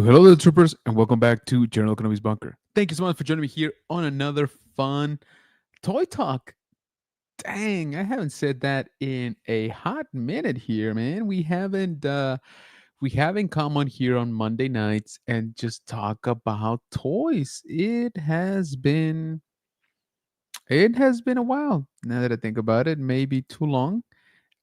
Hello there, troopers, and welcome back to General Economy's Bunker. Thank you so much for joining me here on another fun toy talk. Dang, I haven't said that in a hot minute here, man. We haven't come on here on Monday nights and just talk about toys. It has been a while. Now that I think about it, maybe too long.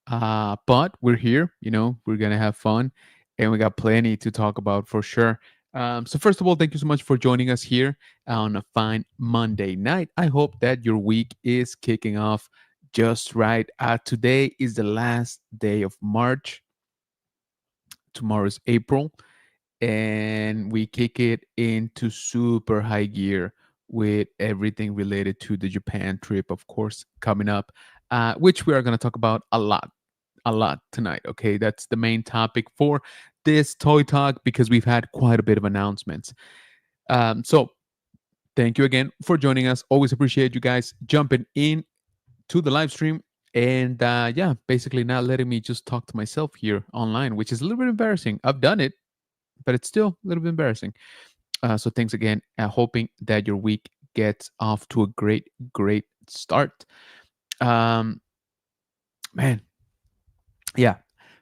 But we're here, we're gonna have fun, and we got plenty to talk about for sure. So first of all, thank you so much for joining us here on a fine Monday night. I hope that your week is kicking off just right. Today is the last day of March. Tomorrow's April, and we kick it into super high gear with everything related to the Japan trip, of course, coming up, which we are going to talk about a lot tonight. Okay, that's the main topic for this toy talk because we've had quite a bit of announcements. So thank you again for joining us. Always appreciate you guys jumping in to the live stream and yeah, basically not letting me just talk to myself here online, which is a little bit embarrassing. I've done it, but it's still a little bit embarrassing. So thanks again. Hoping that your week gets off to a great start. Um, Man, yeah.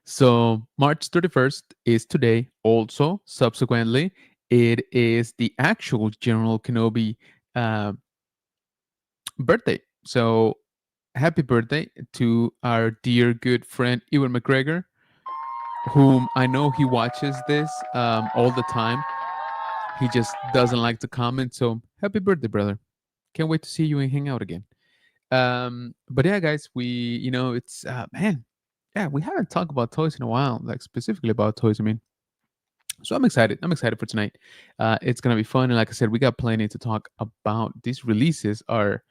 So March 31st is today. Also, subsequently, it is the actual General Kenobi uh, birthday. So happy birthday to our dear good friend Ewan McGregor, whom I know he watches this all the time. He just doesn't like to comment. So happy birthday, brother. Can't wait to see you and hang out again. But yeah, guys, it's man, yeah, we haven't talked about toys in a while, like specifically about toys. I mean, so I'm excited. I'm excited for tonight. It's gonna be fun, and like I said, we got plenty to talk about. These releases are,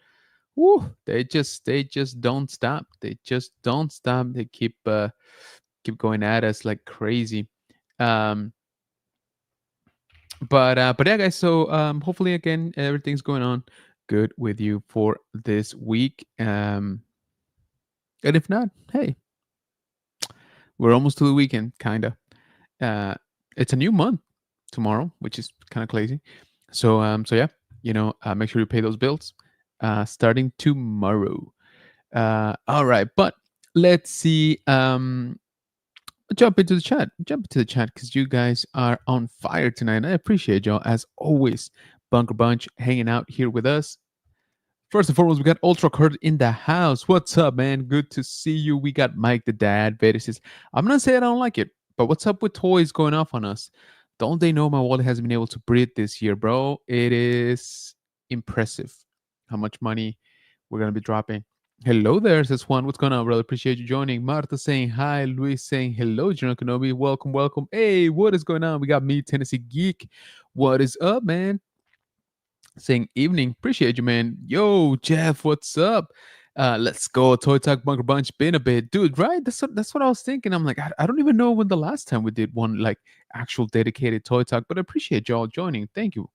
woo, they just don't stop. They just don't stop. They keep going at us like crazy. Um, but yeah, guys. So hopefully again everything's going on good with you for this week. And if not, hey, we're almost to the weekend, kinda. Uh, it's a new month tomorrow, which is kind of crazy. So yeah, make sure you pay those bills starting tomorrow. All right, but let's see. Jump into the chat. Jump into the chat because you guys are on fire tonight. I appreciate y'all as always. Bunker Bunch hanging out here with us. First and foremost, we got Ultra Kurt in the house. What's up, man? Good to see you. We got Mike the Dad. Vader says, I'm not saying I don't like it, but what's up with toys going off on us? Don't they know my wallet hasn't been able to breathe this year, bro? It is impressive how much money we're going to be dropping. Hello there, says Juan. What's going on, brother? Appreciate you joining. Marta saying hi. Luis saying hello, General Kenobi. Welcome, welcome. Hey, what is going on? We got me, Tennessee Geek. What is up, man? Saying evening. Appreciate you, man. Yo, Jeff, what's up? Let's go. Toy Talk Bunker Bunch. Been a bit, dude. Right? That's what I was thinking. I'm like, I don't even know when the last time we did one like actual dedicated Toy Talk, but I appreciate y'all joining. Thank you.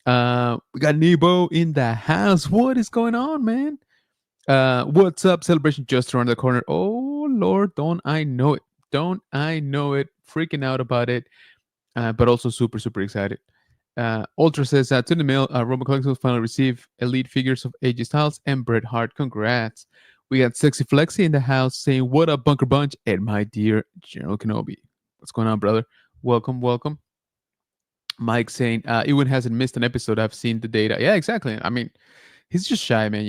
We got Nebo in the house. What is going on, man? What's up? Celebration just around the corner. Oh Lord, don't I know it? Don't I know it? Freaking out about it, but also super excited. Ultra says to the mail, Roman Collectibles finally received elite figures of AJ Styles and Bret Hart. Congrats. We got Sexy Flexi in the house saying, what up, Bunker Bunch, and my dear General Kenobi. What's going on, brother? Welcome, welcome. Mike saying, Ewan hasn't missed an episode. I've seen the data. Yeah, exactly. I mean, he's just shy, man.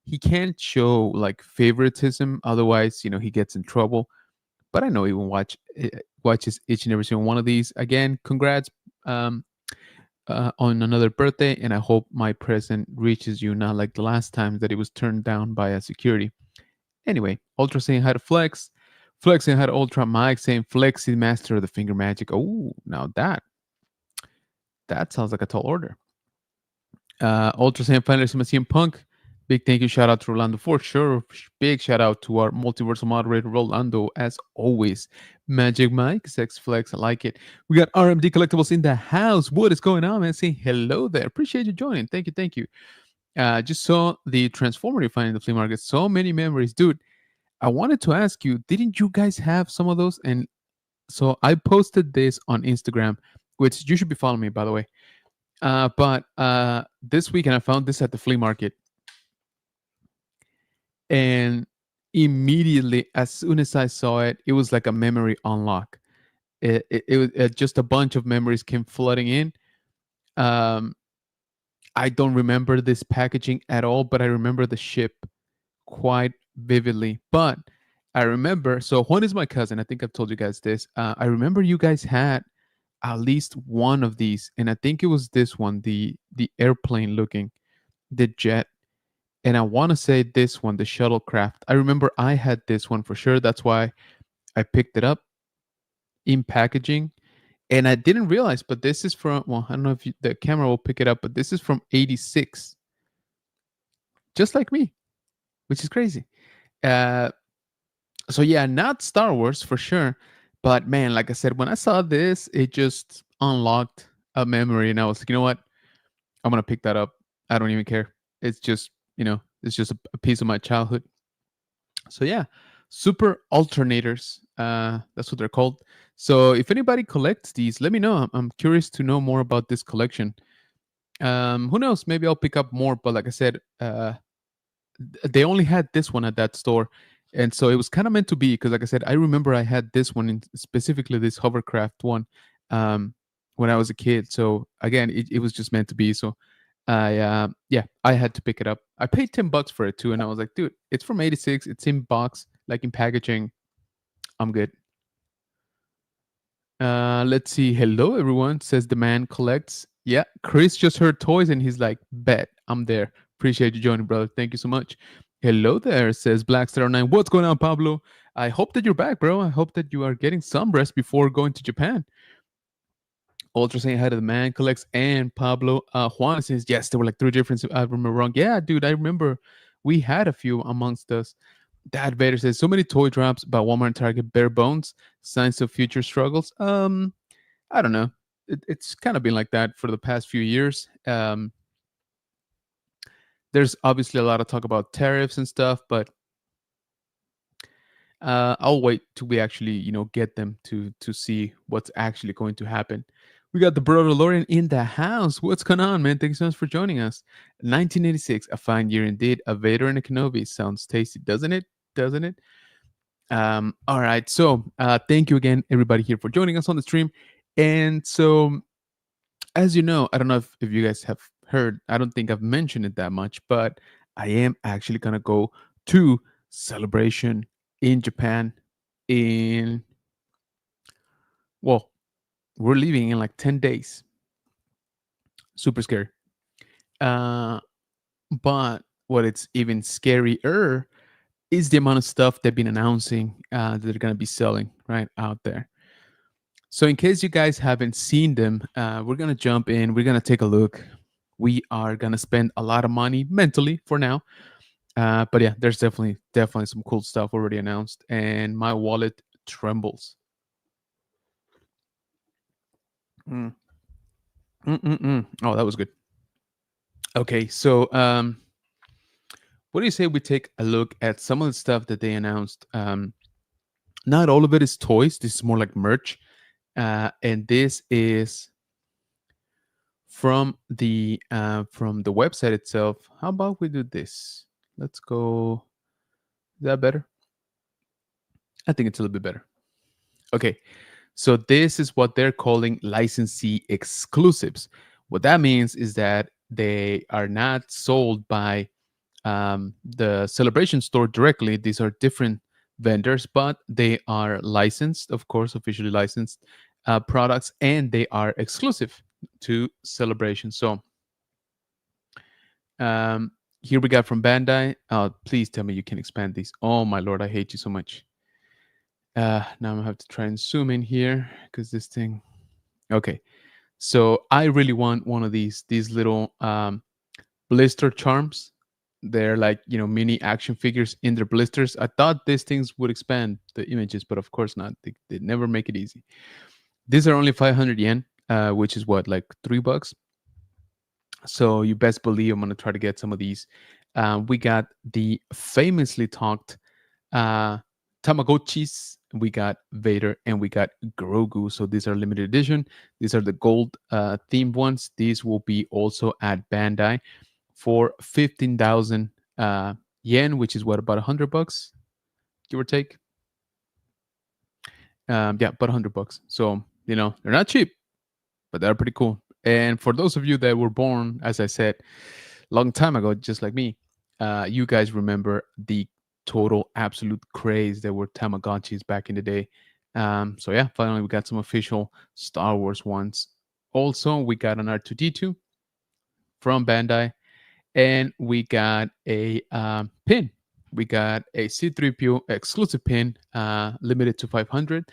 He can't show like favoritism. Otherwise, he gets in trouble. But I know Ewan watches each and every single one of these. Again, congrats. Um, on another birthday, and I hope my present reaches you, not like the last time that it was turned down by a security. Anyway, Ultra saying hi to Flex, Flex saying hi to Ultra, Mike saying Flexi master of the finger magic. Oh, now that sounds like a tall order. Ultra saying finally some CM Punk. Big thank you, shout out to Rolando for sure. Big shout out to our multiversal moderator Rolando as always. Magic Mike, Sex Flex, I like it. We got RMD Collectibles in the house. What is going on, man? Saying hello there. Appreciate you joining. Thank you, thank you. Just saw the Transformer you find in the flea market. So many memories, dude. I wanted to ask you, didn't you guys have some of those? And So I posted this on Instagram, which you should be following me, by the way. But this weekend I found this at the flea market, and immediately, as soon as I saw it, it was like a memory unlock. It was just a bunch of memories came flooding in. Um, I don't remember this packaging at all, but I remember the ship quite vividly. But I remember, so Juan is my cousin. I think I've told you guys this. I remember you guys had at least one of these, and I think it was this one, the airplane looking, the jet. And I want to say this one, the shuttlecraft. I remember I had this one for sure. That's why I picked it up in packaging. And I didn't realize, but this is from, well, I don't know if the camera will pick it up, but this is from 86, just like me, which is crazy. Uh, so yeah, not Star Wars for sure. But man, like I said, when I saw this, it just unlocked a memory. And I was like, you know what? I'm going to pick that up. I don't even care. It's just, it's just a piece of my childhood. So yeah, super alternators. That's what they're called. So if anybody collects these, let me know. I'm curious to know more about this collection. Who knows? Maybe I'll pick up more. But like I said, they only had this one at that store, and so it was kind of meant to be. Because like I said, I remember I had this one, specifically this hovercraft one, um, when I was a kid. So again, it was just meant to be. So yeah, I had to pick it up. I paid $10 for it too, and I was like, dude, it's from 86. It's in box, like in packaging. I'm good. Let's see. Hello, everyone, says the man collects. Yeah, Chris just heard toys and he's like, bet I'm there. Appreciate you joining, brother. Thank you so much. Hello there, says Blackstar9. What's going on, Pablo? I hope that you're back, bro. I hope that you are getting some rest before going to Japan. Ultra saying hi to the man collects and Pablo. Juan says, yes, there were like three different. I remember wrong. Yeah, dude, I remember we had a few amongst us. Dad Vader says, so many toy drops by Walmart and Target, bare bones, signs of future struggles. I don't know. It's kind of been like that for the past few years. There's obviously a lot of talk about tariffs and stuff, but I'll wait till we actually, get them to see what's actually going to happen. We got the brother Lorian in the house. What's going on, man? Thank you so much for joining us. 1986, a fine year indeed. A Vader and a Kenobi sounds tasty, doesn't it? Doesn't it? All right. So thank you again, everybody here for joining us on the stream. And so, as you know, I don't know if you guys have heard, I don't think I've mentioned it that much, but I am actually going to go to Celebration in Japan in, well, we're leaving in like 10 days. Super scary. Uh, but what it's even scarier is the amount of stuff they've been announcing that they're going to be selling right out there. So in case you guys haven't seen them, we're going to jump in. We're going to take a look. We are going to spend a lot of money mentally for now. But yeah, there's definitely some cool stuff already announced. And my wallet trembles. Mm. Oh, that was good. Okay, so what do you say we take a look at some of the stuff that they announced? Not all of it is toys. This is more like merch. And this is from the website itself. How about we do this? Let's go. Is that better? I think it's a little bit better. Okay, so this is what they're calling licensee exclusives. What that means is that they are not sold by the Celebration store directly. These are different vendors, but they are licensed, of course, officially licensed products, and they are exclusive to Celebration. So here we got from Bandai. Please tell me you can expand these. Oh my lord, I hate you so much. Now I'm gonna have to try and zoom in here because this thing. Okay, so I really want one of these little blister charms. They're like, mini action figures in their blisters. I thought these things would expand the images, but of course not. They never make it easy. These are only 500 yen, which is what, like $3. So you best believe I'm gonna try to get some of these. We got the famously talked Tamagotchis we got Vader, and we got Grogu. So these are limited edition. These are the gold themed ones. These will be also at Bandai for 15,000 yen, which is what, about $100, give or take. Yeah, about $100. So they're not cheap, but they're pretty cool. And for those of you that were born, as I said, long time ago, just like me, you guys remember the total absolute craze that were Tamagotchis back in the day. So yeah, finally we got some official Star Wars ones. Also, we got an R2D2 from Bandai, and we got a pin. We got a C3PO exclusive pin, limited to 500.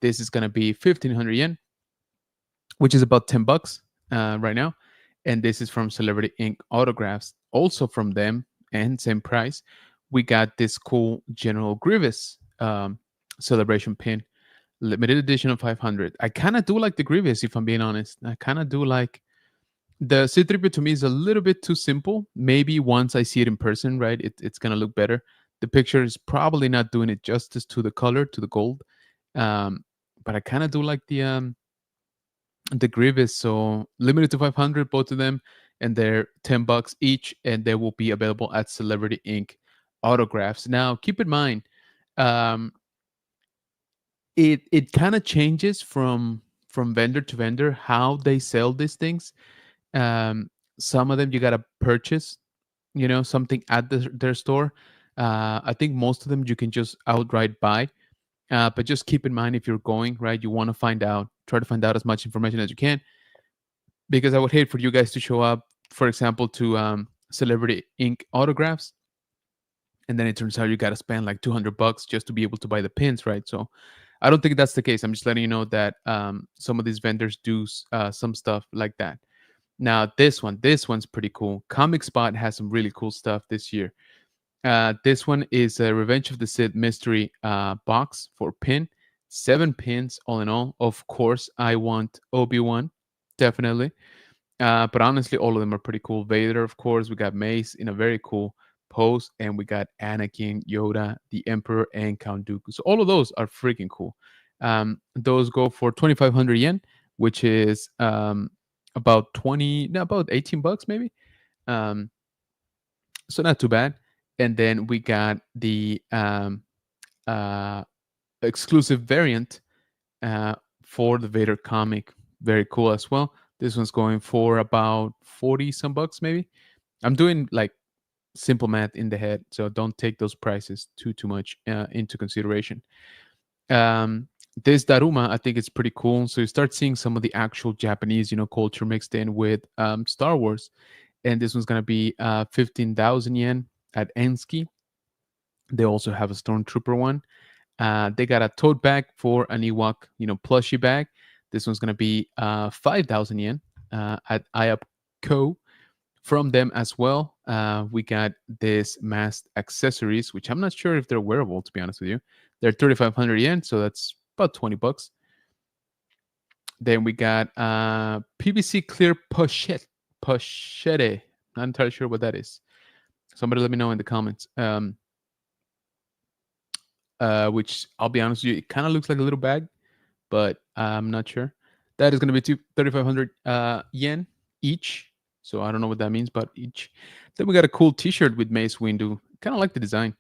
This is gonna be 1,500 yen, which is about $10 right now. And this is from Celebrity Ink Autographs, also from them, and same price. We got this cool General Grievous celebration pin, limited edition of 500. I kind of do like the Grievous, if I'm being honest. I kind of do like the C3PO. To me is a little bit too simple. Maybe once I see it in person, right, it's gonna look better. The picture is probably not doing it justice to the color, to the gold. But I kind of do like the Grievous. So limited to 500, both of them, and they're $10 each, and they will be available at Celebrity Ink Autographs. Now, keep in mind, um, it kind of changes from vendor to vendor how they sell these things. Some of them you gotta purchase, something at their store. I think most of them you can just outright buy. But just keep in mind, if you're going, right, you want to try to find out as much information as you can, because I would hate for you guys to show up, for example, to Celebrity Ink Autographs, and then it turns out you got to spend like $200 just to be able to buy the pins, right? So I don't think that's the case. I'm just letting you know that some of these vendors do some stuff like that. Now, this one's pretty cool. Comic Spot has some really cool stuff this year. This one is a Revenge of the Sith mystery box for pin. 7 pins all in all. Of course, I want Obi-Wan, definitely. But honestly, all of them are pretty cool. Vader, of course. We got Mace in a very cool pose, and we got Anakin, Yoda, the Emperor, and Count Dooku. So all of those are freaking cool. Those go for 2,500 yen, which is about about $18 maybe. So not too bad. And then we got the exclusive variant for the Vader comic. Very cool as well. This one's going for about 40 some bucks maybe. I'm doing like simple math in the head, so don't take those prices too much into consideration. This Daruma, I think it's pretty cool. So you start seeing some of the actual Japanese, culture mixed in with Star Wars. And this one's gonna be 15,000 yen at Enski. They also have a Stormtrooper one. They got a tote bag for an Ewok, plushie bag. This one's gonna be 5,000 yen at IAP Co. From them as well. We got this masked accessories, which I'm not sure if they're wearable, to be honest with you. They're 3,500 yen, so that's about $20. Then we got PVC clear pochette. Not entirely sure what that is. Somebody let me know in the comments. Which I'll be honest with you, it kind of looks like a little bag, but I'm not sure. That is going to be 3,500 yen each. So I don't know what that means, but each. Then we got a cool T-shirt with Mace Windu. Kind of like the design.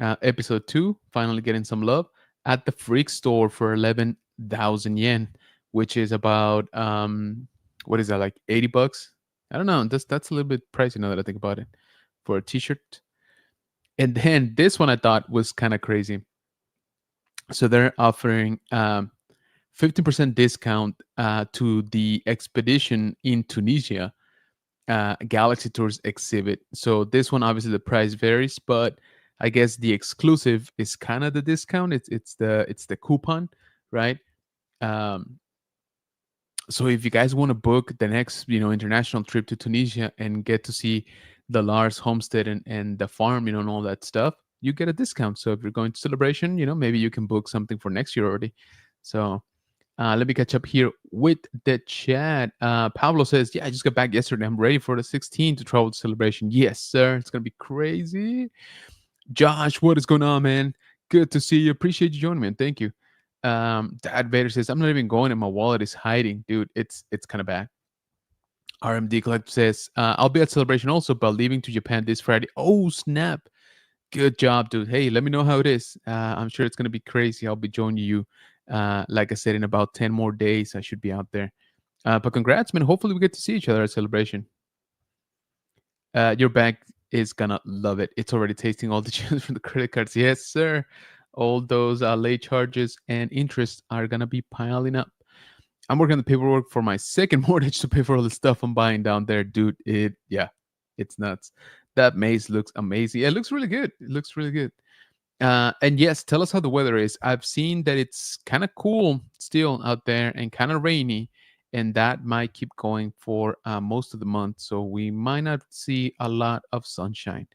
Episode 2, finally getting some love at the Freak Store for 11,000 yen, which is about what is that, like $80? I don't know. That's a little bit pricey now that I think about it for a T-shirt. And then this one I thought was kind of crazy. So they're offering 15% discount to the expedition in Tunisia Galaxy Tours exhibit. So this one, obviously the price varies, but I guess the exclusive is kind of the discount. It's the coupon, right? So if you guys want to book the next international trip to Tunisia and get to see the Lars homestead and the farm, and all that stuff, you get a discount. So if you're going to Celebration, maybe you can book something for next year already. So let me catch up here with the chat. Pablo says, yeah, I just got back yesterday. I'm ready for the 16 to travel to Celebration. Yes, sir. It's going to be crazy. Josh, what is going on, man? Good to see you. Appreciate you joining me, man. Thank you. Dad Vader says, I'm not even going and my wallet is hiding. Dude, it's kind of bad. RMD Collective says, I'll be at Celebration also, but leaving to Japan this Friday. Oh, snap. Good job, dude. Hey, let me know how it is. I'm sure it's going to be crazy. I'll be joining you. Like I said, in about 10 more days, I should be out there. But congrats, man. Hopefully, we get to see each other at Celebration. Your bank is going to love it. It's already tasting all the juice from the credit cards. Yes, sir. All those late charges and interest are going to be piling up. I'm working on the paperwork for my second mortgage to pay for all the stuff I'm buying down there, dude. It's nuts. That maze looks amazing. It looks really good. It looks really good. And yes, tell us how the weather is. I've seen that it's kind of cool still out there and kind of rainy, and that might keep going for most of the month. So we might not see a lot of sunshine.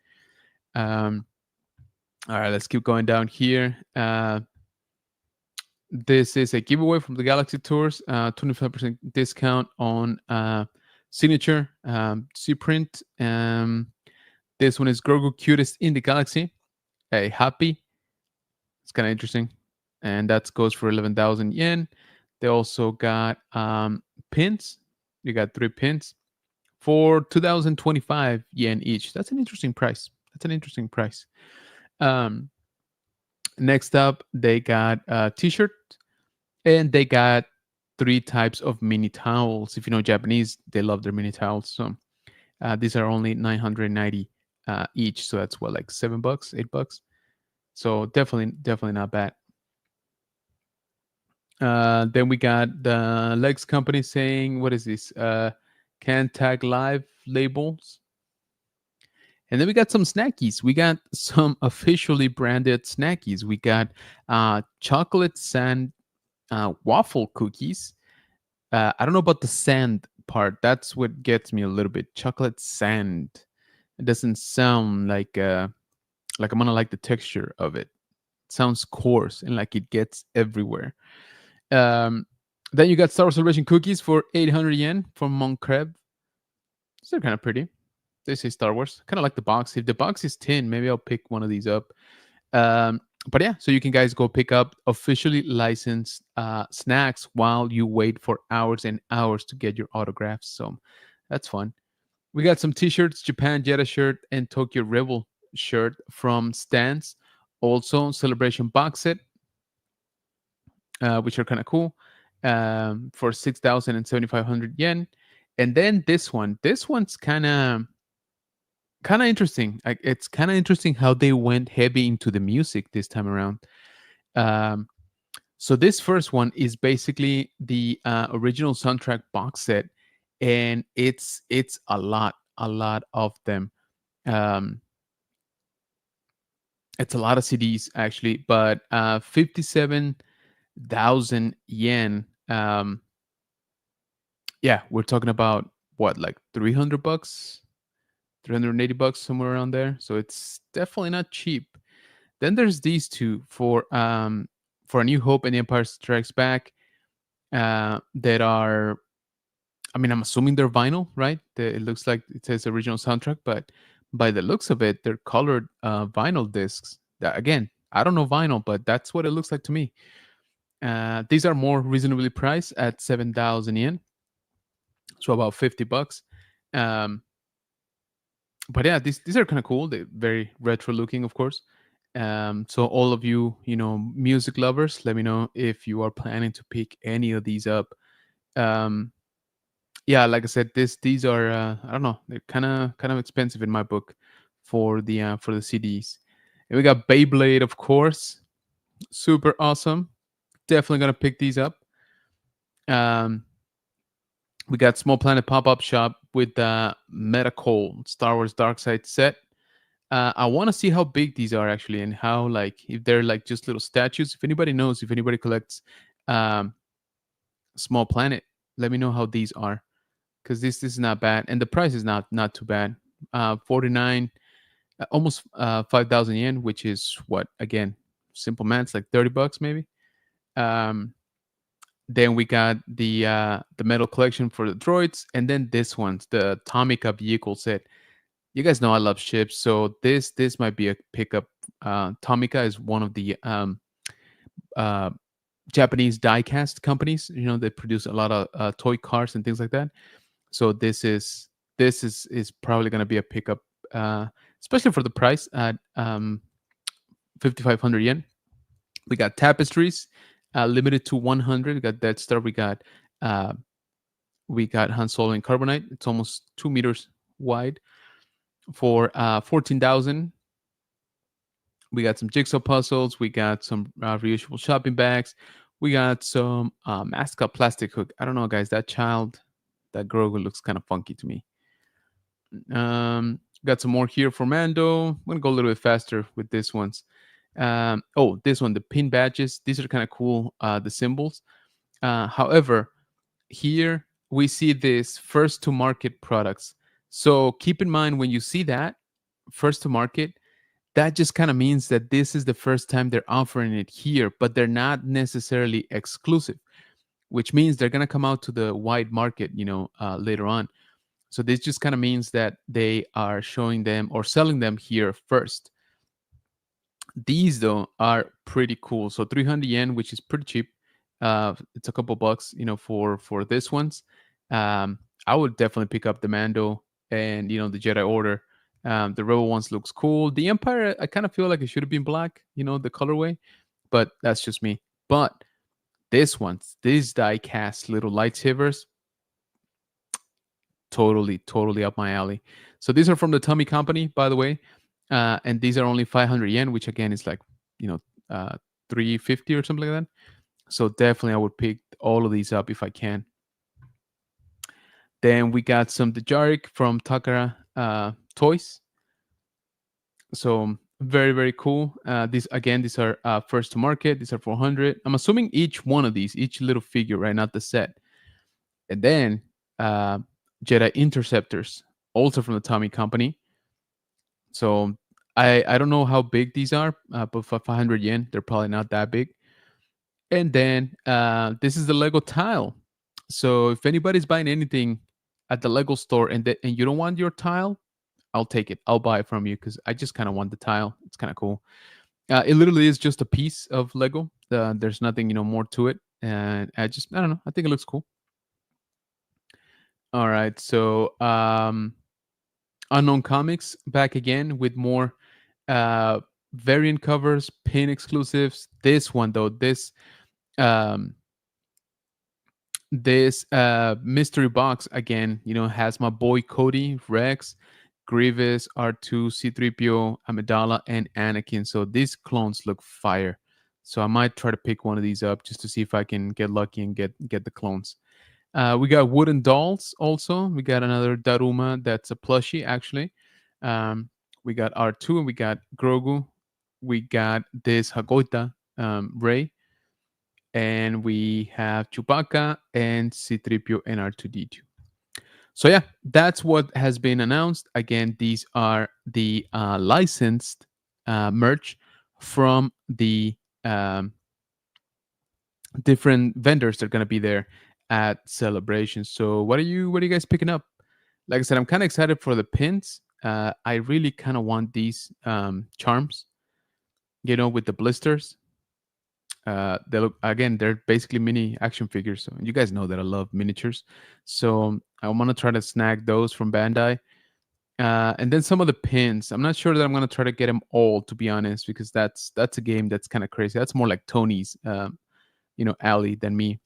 All right, let's keep going down here. This is a giveaway from the Galaxy Tours, 25% discount on signature C-print. This one is Grogu Cutest in the Galaxy. A happy. It's kind of interesting. And that goes for 11,000 yen. They also got pins. You got 3 pins for 2,025 yen each. That's an interesting price. Next up, they got a t-shirt and they got 3 types of mini towels. If you know Japanese, they love their mini towels. So these are only 990 each. So that's what, like $7, $8. So definitely not bad. Then we got the Legs Company saying, what is this? Can tag live labels. And then we got some snackies. We got some officially branded snackies. We got chocolate sand waffle cookies. I don't know about the sand part. That's what gets me a little bit. Chocolate sand. It doesn't sound like I'm gonna like the texture of it. It sounds coarse and like it gets everywhere. Then you got Star Wars Celebration cookies for 800 yen from Moncreb. These are kind of pretty. They say Star Wars. Kind of like the box. If the box is tin, maybe I'll pick one of these up. But yeah, so you can guys go pick up officially licensed snacks while you wait for hours and hours to get your autographs. So that's fun. We got some t-shirts, Japan Jetta shirt and Tokyo Rebel shirt from Stance. Also Celebration box set, which are kind of cool, for 6,000 and 7,500 yen. And then this one's kind of interesting. Like, it's kind of interesting how they went heavy into the music this time around. So this first one is basically the original soundtrack box set, and it's a lot of them. It's a lot of CDs actually, but 57,000 yen. Yeah, we're talking about what, like $300, $380, somewhere around there. So it's definitely not cheap. Then there's these two for A New Hope and The Empire Strikes Back, that are, I mean, I'm assuming they're vinyl, right? It looks like it says original soundtrack, but by the looks of it, they're colored vinyl discs. That, again, I don't know vinyl, but that's what it looks like to me. These are more reasonably priced at 7,000 yen, so about $50. But yeah, these are kind of cool. They're very retro looking, of course. So all of you, music lovers, let me know if you are planning to pick any of these up. Yeah, like I said, these are I don't know, they're kind of expensive in my book for the CDs. And we got Beyblade, of course, super awesome. Definitely gonna pick these up. We got Small Planet Pop-Up Shop with the Metacol Star Wars Dark Side set. I want to see how big these are actually, and how, like, if they're like just little statues. If anybody knows, if anybody collects Small Planet, let me know how these are, because this is not bad, and the price is not too bad. 49, almost 5,000 yen, which is what, again, simple maths, like $30 maybe. Then we got the metal collection for the droids, and then this one's the Tomica vehicle set. You guys know I love ships, so this might be a pickup. Tomica is one of the Japanese die-cast companies. They produce a lot of toy cars and things like that. So this is probably going to be a pickup, uh, especially for the price at 5,500 yen. We got tapestries, limited to 100. We got Death Star. Uh, we got Han Solo in carbonite. It's almost 2 meters wide for 14,000. We got some jigsaw puzzles. We got some reusable shopping bags. We got some mascot plastic hook. I don't know, guys. That Grogu looks kind of funky to me. Got some more here for Mando. I'm gonna go a little bit faster with this ones. Oh, this one, the pin badges. These are kind of cool. The symbols. However, here we see this first to market products. So keep in mind when you see that first to market, that just kind of means that this is the first time they're offering it here, but they're not necessarily exclusive, which means they're going to come out to the wide market, later on. So this just kind of means that they are showing them or selling them here first. These though are pretty cool. So 300 yen, which is pretty cheap. It's a couple bucks, for this ones. I would definitely pick up the Mando and the Jedi Order. The Rebel ones looks cool. The Empire, I kind of feel like it should have been black, the colorway, but that's just me. But these die cast little lightsabers, totally up my alley. So these are from the Tommy Company, by the way, and these are only 500 yen, which again is like 350 or something like that. So definitely I would pick all of these up if I can. Then we got some Dejaric from Takara Toys. So very cool. These are first to market. These are 400. I'm assuming each one of these, each little figure, right, not the set. And then Jedi Interceptors, also from the Tommy Company. So I don't know how big these are, but for 500 yen, they're probably not that big. And then this is the Lego tile. So if anybody's buying anything at the Lego store and you don't want your tile, I'll take it. I'll buy it from you because I just kind of want the tile. It's kind of cool. It literally is just a piece of Lego. There's nothing more to it, and I don't know. I think it looks cool. All right, so Unknown Comics back again with more variant covers, pin exclusives. This one though, um, this mystery box again, has my boy Cody, Rex, Grievous, R2, C3PO, Amidala, and Anakin. So these clones look fire. So I might try to pick one of these up just to see if I can get lucky and get the clones. We got wooden dolls also. We got another Daruma that's a plushie actually. We got R2 and we got Grogu. We got this Hagoita Ray. And we have Chewbacca and C3PO and R2D2. So yeah, that's what has been announced. Again, these are the licensed merch from the different vendors that are going to be there at Celebration. So what are you guys picking up? Like I said, I'm kind of excited for the pins. I really kind of want these charms, with the blisters. They look, again, they're basically mini action figures. So you guys know that I love miniatures. So I want to try to snag those from Bandai. And then some of the pins. I'm not sure that I'm gonna try to get them all, to be honest, because that's a game that's kind of crazy. That's more like Tony's alley than me.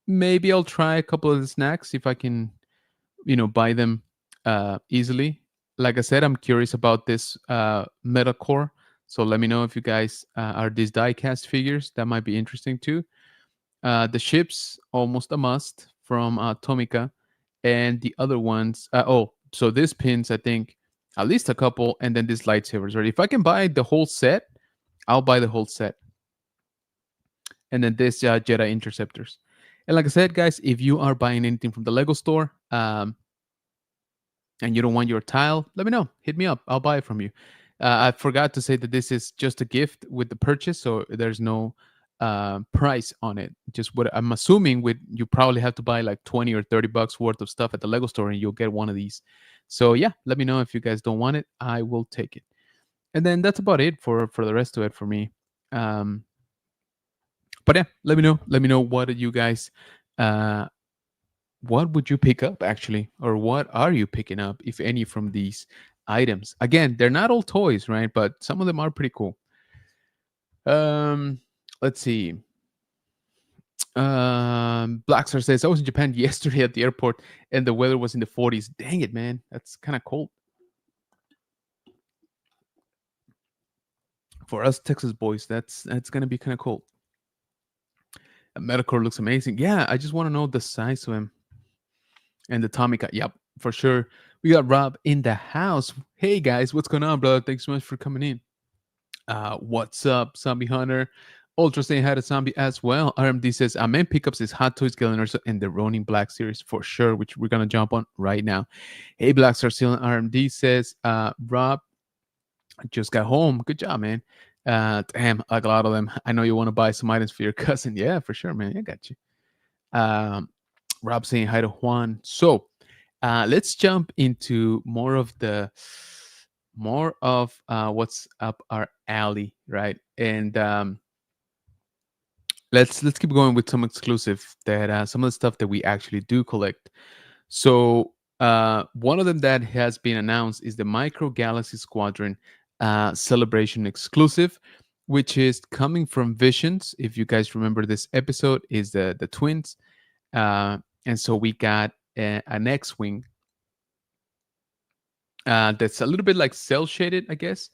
Maybe I'll try a couple of the snacks if I can, buy them easily. Like I said, I'm curious about this Metalcore. So let me know if you guys are these die-cast figures. That might be interesting too. The ships, almost a must from Tomica. And the other ones, so this pins, I think, at least a couple, and then these lightsabers. Right? If I can buy the whole set, I'll buy the whole set. And then this Jedi Interceptors. And like I said, guys, if you are buying anything from the Lego store, and you don't want your tile, let me know. Hit me up. I'll buy it from you. I forgot to say that this is just a gift with the purchase, so there's no price on it. Just what I'm assuming, with you probably have to buy like 20 or 30 bucks worth of stuff at the Lego store, and you'll get one of these. So yeah, let me know if you guys don't want it. I will take it. And then that's about it for the rest of it for me. But yeah, let me know. Let me know what you guys, uh, what would you pick up actually, or what are you picking up, if any, from these items? Again, they're not all toys, right? But some of them are pretty cool. Um, let's see. Blackstar says I was in Japan yesterday at the airport, and the weather was in the 40s. Dang it, man, that's kind of cold for us Texas boys. That's gonna be kind of cold. Metalcore looks amazing. Yeah, I just want to know the size of him. And the Tommy cat. Yep, for sure. We got Rob in the house. Hey guys, what's going on, brother? Thanks so much for coming in. What's up, Zombie Hunter? Ultra saying hi to Zombie as well. RMD says, Amen pickups his Hot Toys Galen and the Ronin Black series for sure, which we're gonna jump on right now. Hey, Black Star Seal RMD says, Rob, I just got home. Good job, man. Damn, like a lot of them. I know you want to buy some items for your cousin. Yeah, for sure, man. I got you. Um, Rob saying hi to Juan. So let's jump into more of what's up our alley, right? And let's keep going with some exclusive that some of the stuff that we actually do collect. So one of them that has been announced is the Micro Galaxy Squadron Celebration exclusive, which is coming from Visions. If you guys remember, this episode is the twins, and so we got an X-wing that's a little bit like cell shaded, I guess.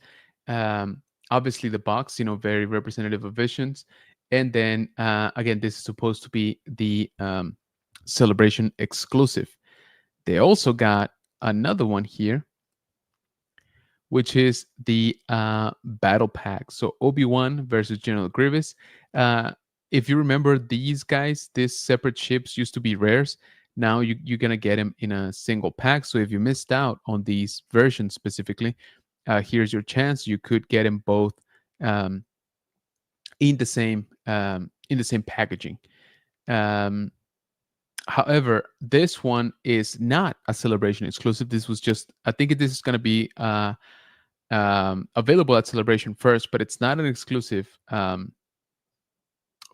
Obviously, the box, very representative of Visions. And then again, this is supposed to be the Celebration exclusive. They also got another one here, which is the battle pack. So Obi-Wan versus General Grievous. If you remember, these guys, these separate ships used to be rares. Now you're gonna get them in a single pack. So if you missed out on these versions specifically, here's your chance. You could get them both um, in the same packaging. Um, However, this one is not a Celebration exclusive. This was just, I think this is going to be available at Celebration first, but it's not an exclusive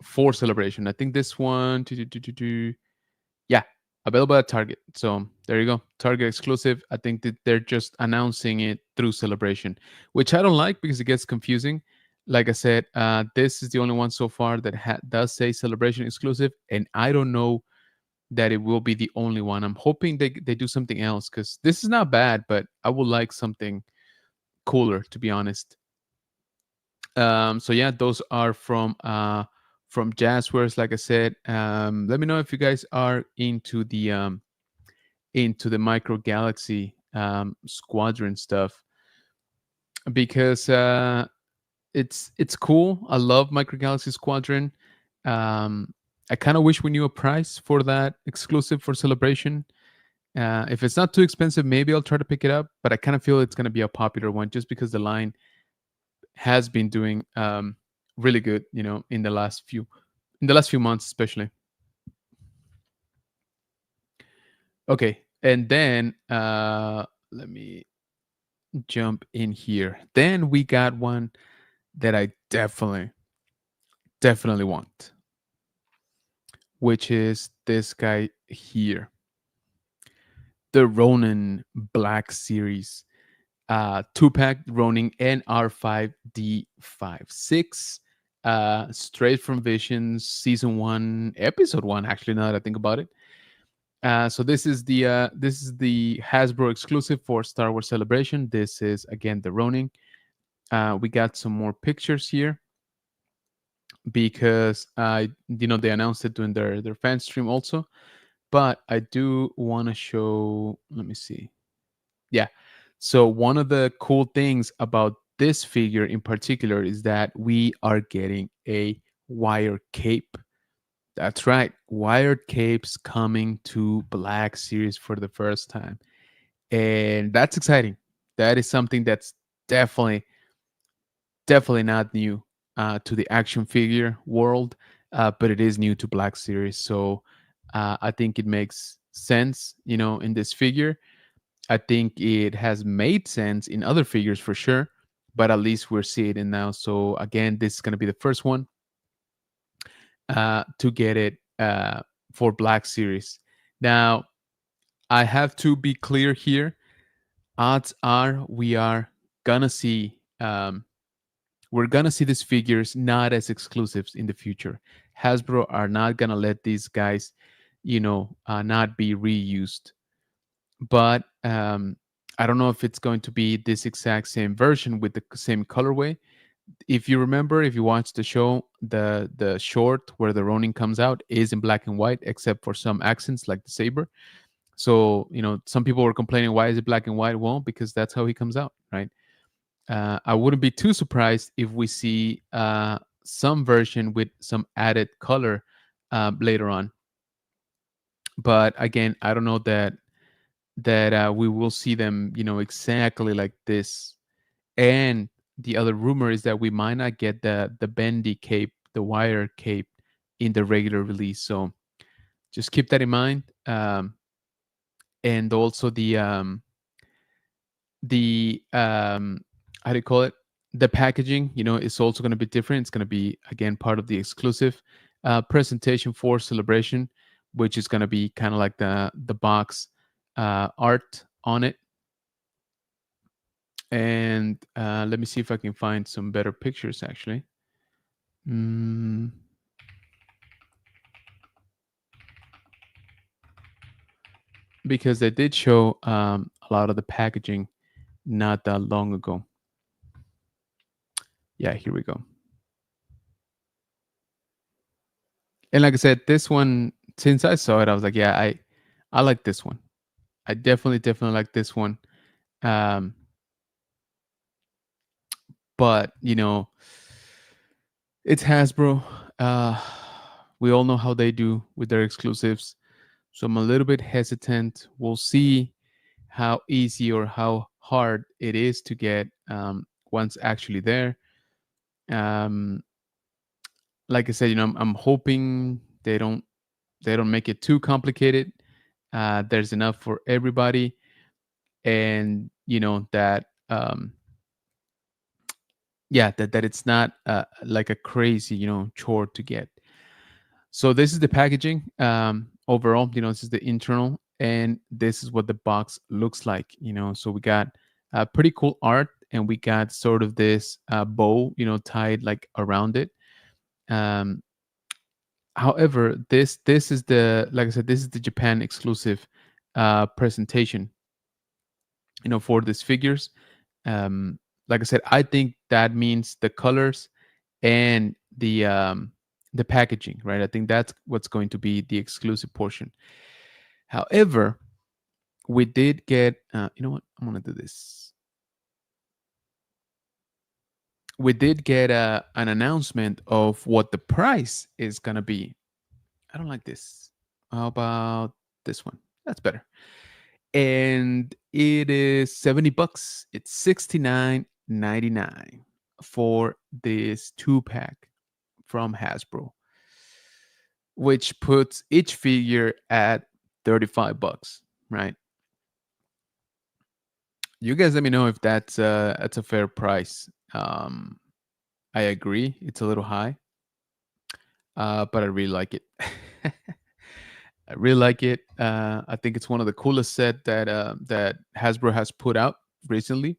for Celebration. I think this one, yeah, available at Target. So there you go, Target exclusive. I think that they're just announcing it through Celebration, which I don't like because it gets confusing. Like I said, this is the only one so far that does say Celebration exclusive, and I don't know that it will be the only one. I'm hoping they do something else because this is not bad, but I would like something cooler, to be honest. So yeah, those are from Jazzwares. Like I said, let me know if you guys are into the Micro Galaxy Squadron stuff, because it's cool. I love Micro Galaxy Squadron. I kind of wish we knew a price for that exclusive for Celebration. If it's not too expensive, maybe I'll try to pick it up. But I kind of feel it's going to be a popular one just because the line has been doing really good, in the last few months, especially. Okay, and then let me jump in here. Then we got one that I definitely want, which is this guy here, the Ronin Black Series, 2-pack Ronin NR5D56, straight from Visions, season 1, episode 1. Actually, now that I think about it, so this is the Hasbro exclusive for Star Wars Celebration. This is again the Ronin. We got some more pictures here because they announced it during their fan stream also. But I do want to show. Let me see. Yeah. So one of the cool things about this figure in particular is that we are getting a wire cape. That's right. Wired capes coming to Black Series for the first time. And that's exciting. That is something that's definitely, definitely not new to the action figure world, but it is new to Black Series. So I think it makes sense, in this figure. I think it has made sense in other figures for sure, but at least we're seeing it now. So again, this is going to be the first one. to get it for Black Series. Now, I have to be clear here. Odds are gonna see we're gonna see these figures not as exclusives in the future. Hasbro are not gonna let these guys, not be reused. But I don't know if it's going to be this exact same version with the same colorway. If you remember, if you watched the show, the short where the Ronin comes out is in black and white, except for some accents like the saber. So some people were complaining, why is it black and white? Well, because that's how he comes out, right? I wouldn't be too surprised if we see some version with some added color later on. But again, I don't know that we will see them, exactly like this. And the other rumor is that we might not get the bendy cape, the wire cape, in the regular release. So just keep that in mind. And also the how do you call it? The packaging, is also going to be different. It's going to be again part of the exclusive presentation for Celebration, which is going to be kind of like the box art on it. And let me see if I can find some better pictures actually. Because they did show a lot of the packaging not that long ago. Yeah, here we go. And like I said, this one, since I saw it, I was like, yeah, I like this one. I definitely like this one. But it's Hasbro. We all know how they do with their exclusives, so I'm a little bit hesitant. We'll see how easy or how hard it is to get once actually there. Like I said, I'm hoping they don't make it too complicated. There's enough for everybody, and that that it's not like a crazy chore to get. So this is the packaging overall. This is the internal, and this is what the box looks like. So we got pretty cool art, and we got sort of this bow tied like around it. However, this is the, like I said, this is the Japan exclusive presentation for these figures. Like I said, I think that means the colors and the packaging, right? I think that's what's going to be the exclusive portion. However, we did get you know what, I'm gonna do this. We did get an announcement of what the price is gonna be. I don't like this. How about this one? That's better. And it is $70. It's $69.99 for this 2-pack from Hasbro, which puts each figure at $35, right? You guys let me know if that's a fair price. I agree, it's a little high, but I really like it. I really like it. I think it's one of the coolest set that Hasbro has put out recently.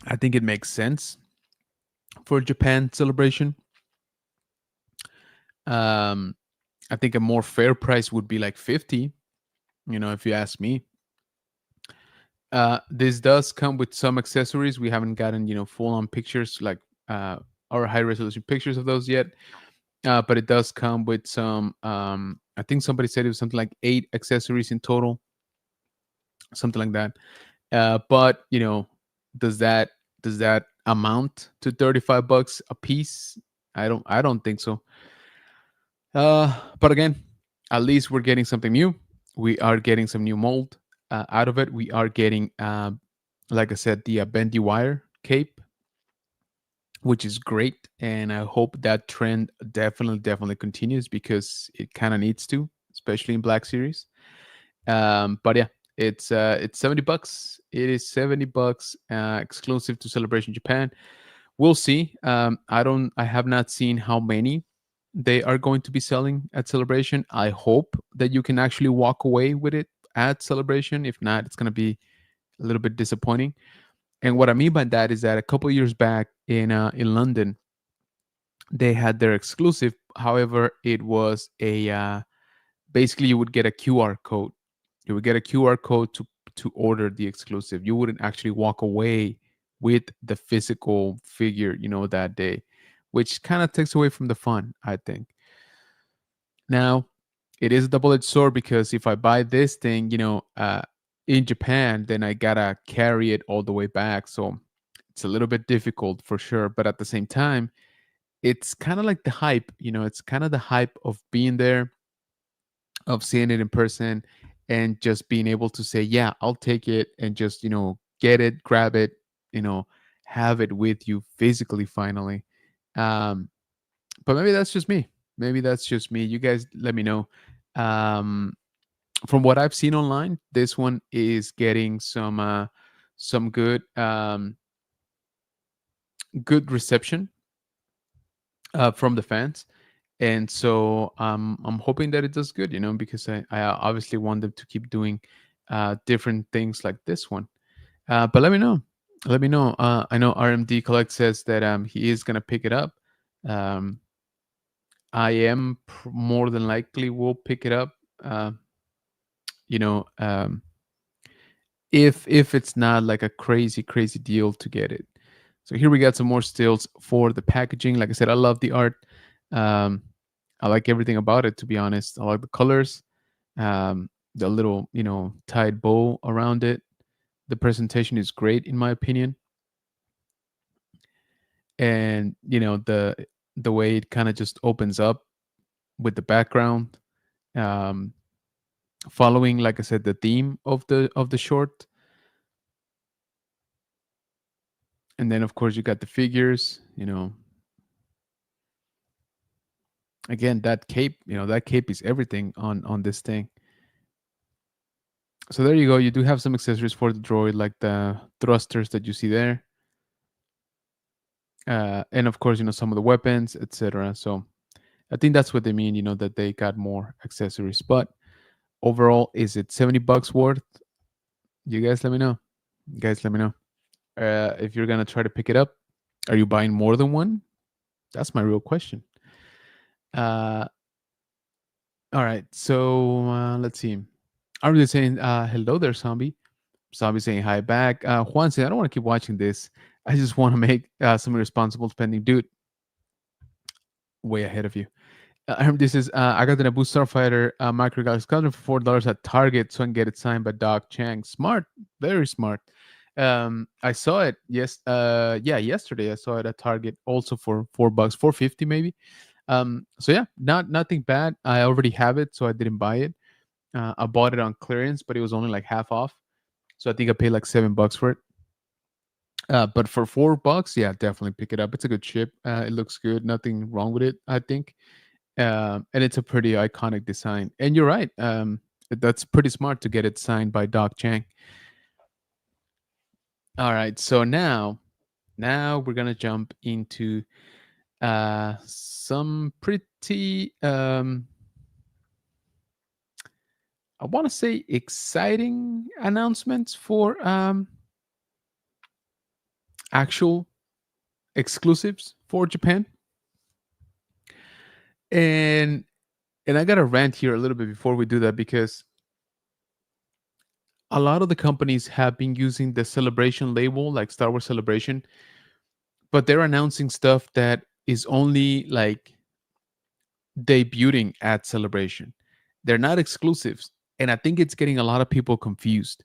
I think it makes sense for Japan Celebration. I think a more fair price would be like 50. If you ask me. This does come with some accessories. We haven't gotten full on pictures like or high resolution pictures of those yet. But it does come with some. I think somebody said it was something like 8 accessories in total, something like that. But does that amount to $35 a piece? I don't think so. But again, at least we're getting something new. We are getting some new mold out of it. We are getting, like I said, the bendy wire cape, which is great, and I hope that trend definitely continues because it kind of needs to, especially in Black Series. But yeah, it's $70. It is $70 exclusive to Celebration Japan. we'll see. I have not seen how many they are going to be selling at Celebration. I hope that you can actually walk away with it at Celebration. If not, it's going to be a little bit disappointing. And what I mean by that is that a couple of years back in London, they had their exclusive. However, it was a basically you would get a QR code. You would get a QR code to order the exclusive. You wouldn't actually walk away with the physical figure, that day, which kind of takes away from the fun, I think. Now, it is a double-edged sword because if I buy this thing, in Japan, then I gotta carry it all the way back. So it's a little bit difficult for sure. But at the same time, it's kind of like the hype, it's kind of the hype of being there, of seeing it in person, and just being able to say, yeah, I'll take it, and just, get it, grab it, you know, have it with you physically finally. Um, but maybe that's just me. Maybe that's just me. You guys let me know. Um, from what I've seen online, this one is getting some good reception from the fans, and so I'm hoping that it does good. Because I obviously want them to keep doing different things like this one. But let me know. Let me know. I know RMD Collect says that he is gonna pick it up. Um, I am more than likely will pick it up. Uh, you know, if it's not like a crazy deal to get it. So here we got some more stills for the packaging. Like I said, I love the art. Um, I like everything about it, to be honest. I like the colors, the little tied bow around it. The presentation is great in my opinion, and the way it kind of just opens up with the background, um, following, like I said, the theme of the short. And then of course you got the figures. Again, that cape is everything on this thing. So there you go. You do have some accessories for the droid, like the thrusters that you see there, and of course some of the weapons, etc. So I think that's what they mean, that they got more accessories. But overall, is it $70 worth? You guys let me know. You guys let me know. If you're gonna try to pick it up, are you buying more than one? That's my real question. Uh, all right. So let's see. I'm really saying hello there, zombie. Zombie saying hi back. Juan saying I don't want to keep watching this. I just want to make some irresponsible spending, dude. Way ahead of you. This is I got the Naboo Starfighter Micro Galaxy Squadron for $4 at Target, so I can get it signed by Doc Chang. Smart, very smart. I saw it. Yes, yeah, yesterday I saw it at Target, also for $4, 4.50 maybe. So yeah, nothing bad. I already have it, so I didn't buy it. I bought it on clearance, but it was only like half off, so I think I paid like $7 for it. But for $4, yeah, definitely pick it up. It's a good chip. It looks good. Nothing wrong with it, I think. And it's a pretty iconic design. And you're right. That's pretty smart to get it signed by Doc Chang. All right. So now we're gonna jump into some pretty I want to say exciting announcements for actual exclusives for Japan. And I got to rant here a little bit before we do that, because a lot of the companies have been using the Celebration label, like Star Wars Celebration, but they're announcing stuff that is only like debuting at Celebration. They're not exclusives, and I think it's getting a lot of people confused,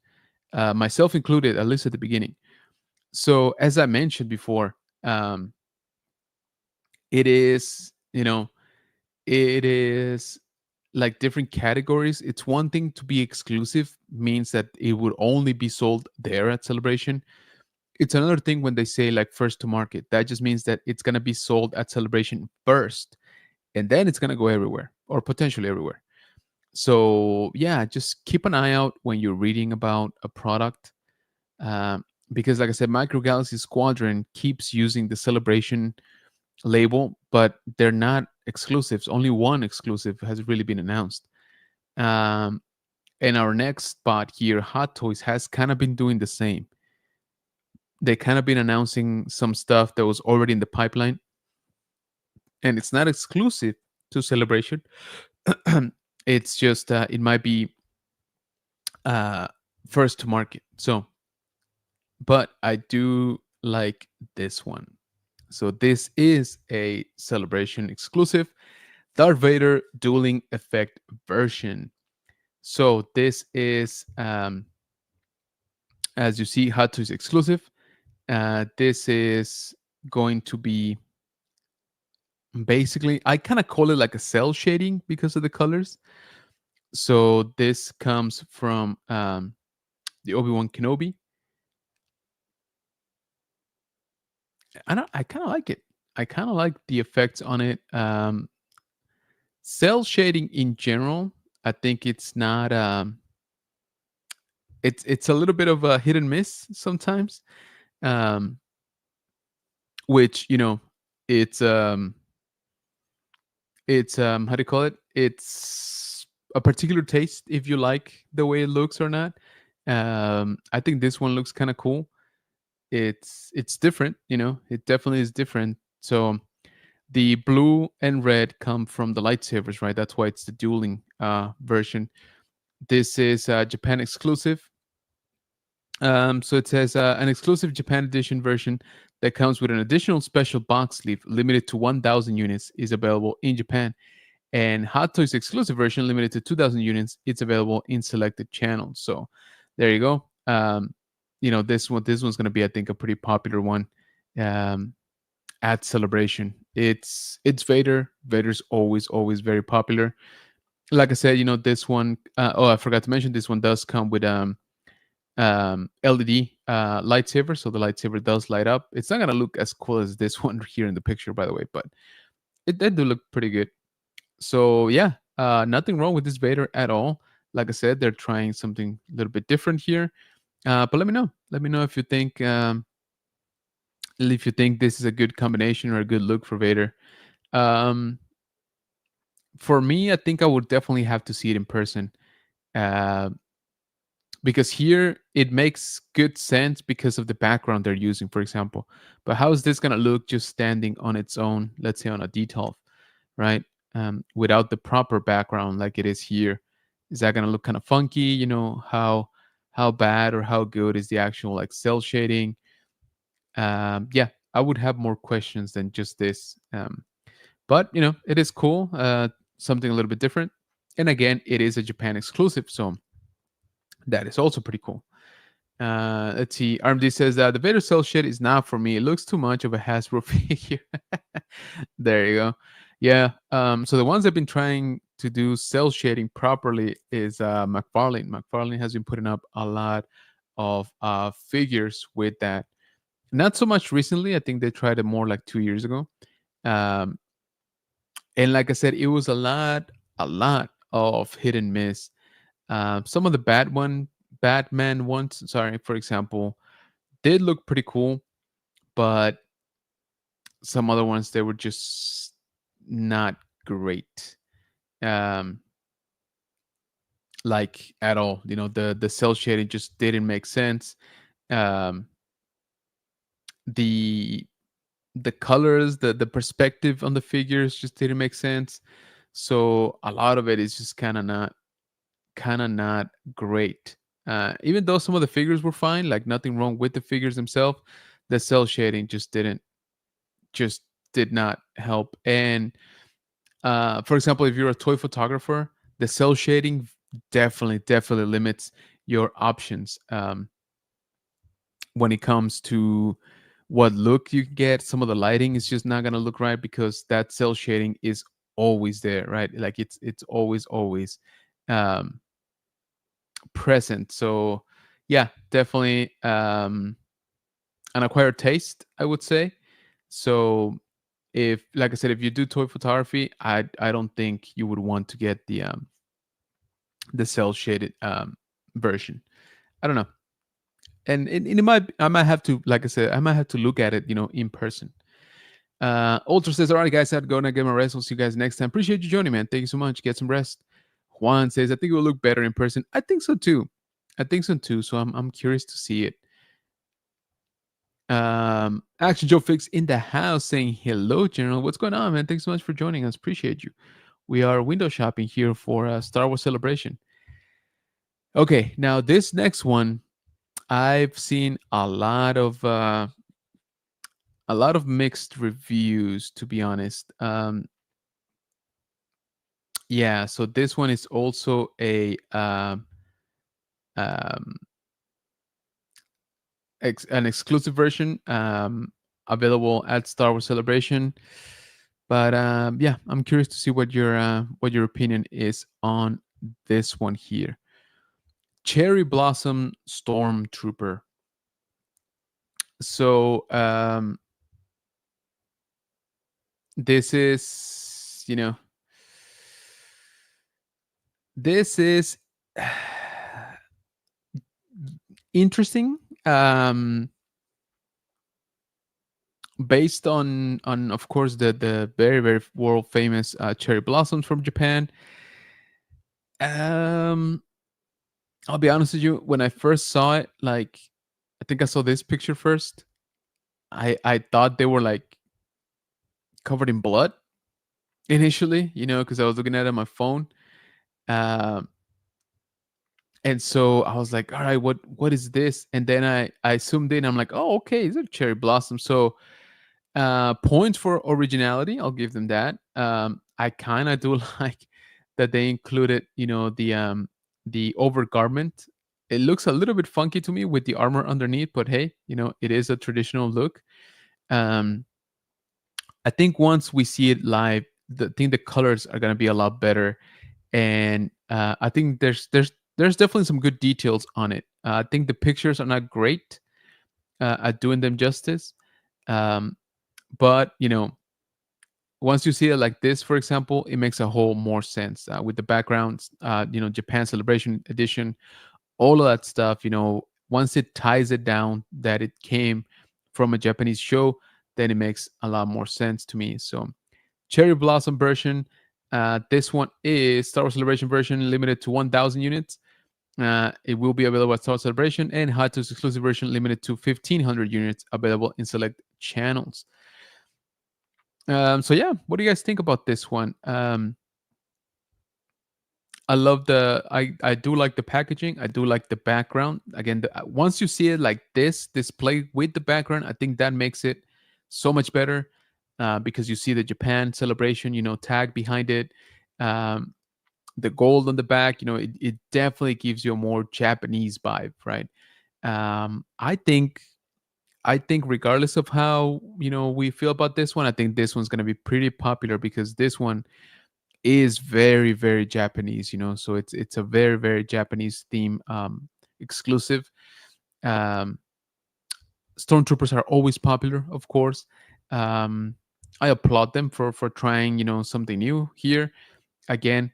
myself included, at least at the beginning. So as I mentioned before, it is it is like different categories. It's one thing to be exclusive, means that it would only be sold there at Celebration. It's another thing when they say like first to market. That just means that it's going to be sold at Celebration first, and then it's going to go everywhere, or potentially everywhere. So yeah, just keep an eye out when you're reading about a product. because, like I said, Micro Galaxy Squadron keeps using the Celebration label, but they're not exclusives. Only one exclusive has really been announced. Um, and our next spot here, Hot Toys, has kind of been doing the same. They kind of been announcing some stuff that was already in the pipeline, and it's not exclusive to Celebration. It's just it might be uh, first to market. So, but I do like this one. So this is a Celebration exclusive Darth Vader dueling effect version. So this is, as you see, Hot Toys exclusive. This is going to be basically, I kind of call it like a cell shading because of the colors. So this comes from the Obi-Wan Kenobi. I kind of like it. I kind of like the effects on it. Cell shading in general, I think it's not. It's a little bit of a hit and miss sometimes. Um, which it's how do you call it? It's a particular taste if you like the way it looks or not. I think this one looks kind of cool. It's different, it definitely is different. So the blue and red come from the lightsabers, right? That's why it's the dueling version. This is Japan exclusive. So it says an exclusive Japan edition version that comes with an additional special box sleeve limited to 1,000 units is available in Japan. And Hot Toys exclusive version limited to 2,000 units. It's available in selected channels. So there you go. This one's going to be, I think, a pretty popular one at Celebration. It's Vader. Vader's always very popular. Like I said, this one. I forgot to mention this one does come with LED lightsaber, so the lightsaber does light up. It's not gonna look as cool as this one here in the picture, by the way, but it did do look pretty good. So yeah, nothing wrong with this Vader at all. Like I said, they're trying something a little bit different here. But let me know. Let me know if you think this is a good combination or a good look for Vader. Um, for me, I think I would definitely have to see it in person. Uh, because here it makes good sense because of the background they're using, for example. But how is this going to look just standing on its own, let's say on a detail, right? Without the proper background like it is here? Is that going to look kind of funky? How bad or how good is the actual like cell shading? Yeah, I would have more questions than just this. But it is cool, something a little bit different. And again, it is a Japan exclusive, so that is also pretty cool. Let's see. RMD says that the Vader cell shit is not for me. It looks too much of a Hasbro figure. There you go. Yeah. So the ones that have been trying to do cell shading properly is McFarlane. McFarlane has been putting up a lot of figures with that. Not so much recently. I think they tried it more like 2 years ago. Um, and like I said, it was a lot of hit and miss. Some of the Batman ones, sorry, for example, did look pretty cool, but some other ones they were just not great, um, like at all. The cell shading just didn't make sense. Um, the the colors, the perspective on the figures just didn't make sense. So a lot of it is just kind of not great. Even though some of the figures were fine, like nothing wrong with the figures themselves, the cell shading just did not help. And for example, if you're a toy photographer, the cell shading definitely limits your options when it comes to what look you get. Some of the lighting is just not gonna look right because that cell shading is always there, right? Like it's always um, present. So yeah, definitely an acquired taste, I would say. So if, like I said, if you do toy photography, I don't think you would want to get the cell shaded version. I don't know. and I might have to, like I said, I might have to look at it, in person. Ultra says, all right, guys, I have to go and get my rest. We'll see you guys next time. Appreciate you joining, man. Thank you so much. Get some rest. Juan says, I think it will look better in person. I think so too. So I'm curious to see it. Action Joe Fix in the house saying hello, General. What's going on, man? Thanks so much for joining us. Appreciate you. We are window shopping here for Star Wars Celebration. Okay, now this next one, I've seen a lot of mixed reviews, to be honest. Yeah, so this one is also um, an exclusive version, available at Star Wars Celebration. But yeah, I'm curious to see what your opinion is on this one here. Cherry Blossom Stormtrooper. So this is, this is interesting. Based on of course the very very world famous cherry blossoms from Japan. Um, I'll be honest with you. When I first saw it, like I think I saw this picture first. I thought they were like covered in blood initially, because I was looking at it on my phone. Um, and so I was like, all right, what is this? And then I zoomed in. I'm like, oh, okay, these are cherry blossoms. So points for originality, I'll give them that. I kind of do like that they included, the overgarment. It looks a little bit funky to me with the armor underneath, but hey, it is a traditional look. Um, I think once we see it live, I think the colors are gonna be a lot better, and I think there's definitely some good details on it. I think the pictures are not great at doing them justice, um, but once you see it like this, for example, it makes a whole more sense with the backgrounds. Japan Celebration Edition, all of that stuff. Once it ties it down that it came from a Japanese show, then it makes a lot more sense to me. So, Cherry Blossom version. This one is Star Wars Celebration version, limited to 1,000 units. It will be available at Star Wars Celebration, and Hatu's exclusive version, limited to 1,500 units, available in select channels. So yeah, what do you guys think about this one? I do like the packaging. I do like the background. Again, once you see it like this displayed with the background, I think that makes it so much better, because you see the Japan Celebration, tag behind it, um, the gold on the back. It definitely gives you a more Japanese vibe, right? I think regardless of how we feel about this one, I think this one's going to be pretty popular because this one is very very Japanese. So it's a very very Japanese theme, exclusive. Um, Stormtroopers are always popular, of course. Um, I applaud them for trying something new here again,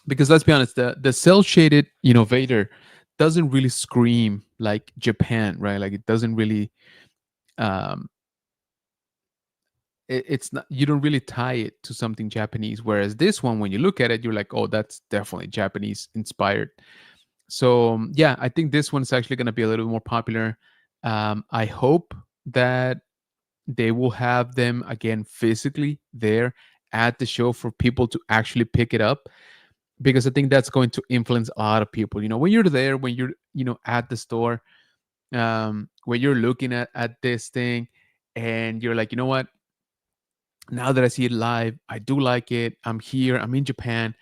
because let's be honest, the cell shaded Vader doesn't really scream like Japan, right? Like it doesn't really um it's not, you don't really tie it to something Japanese, whereas this one, when you look at it, you're like, oh, that's definitely Japanese inspired. So yeah, I think this one's actually going to be a little bit more popular. I hope that they will have them again physically there at the show for people to actually pick it up, because I think that's going to influence a lot of people. When you're there, when you're at the store, when you're looking at this thing, and you're like, you know what, now that I see it live, I do like it. I'm here. I'm in Japan.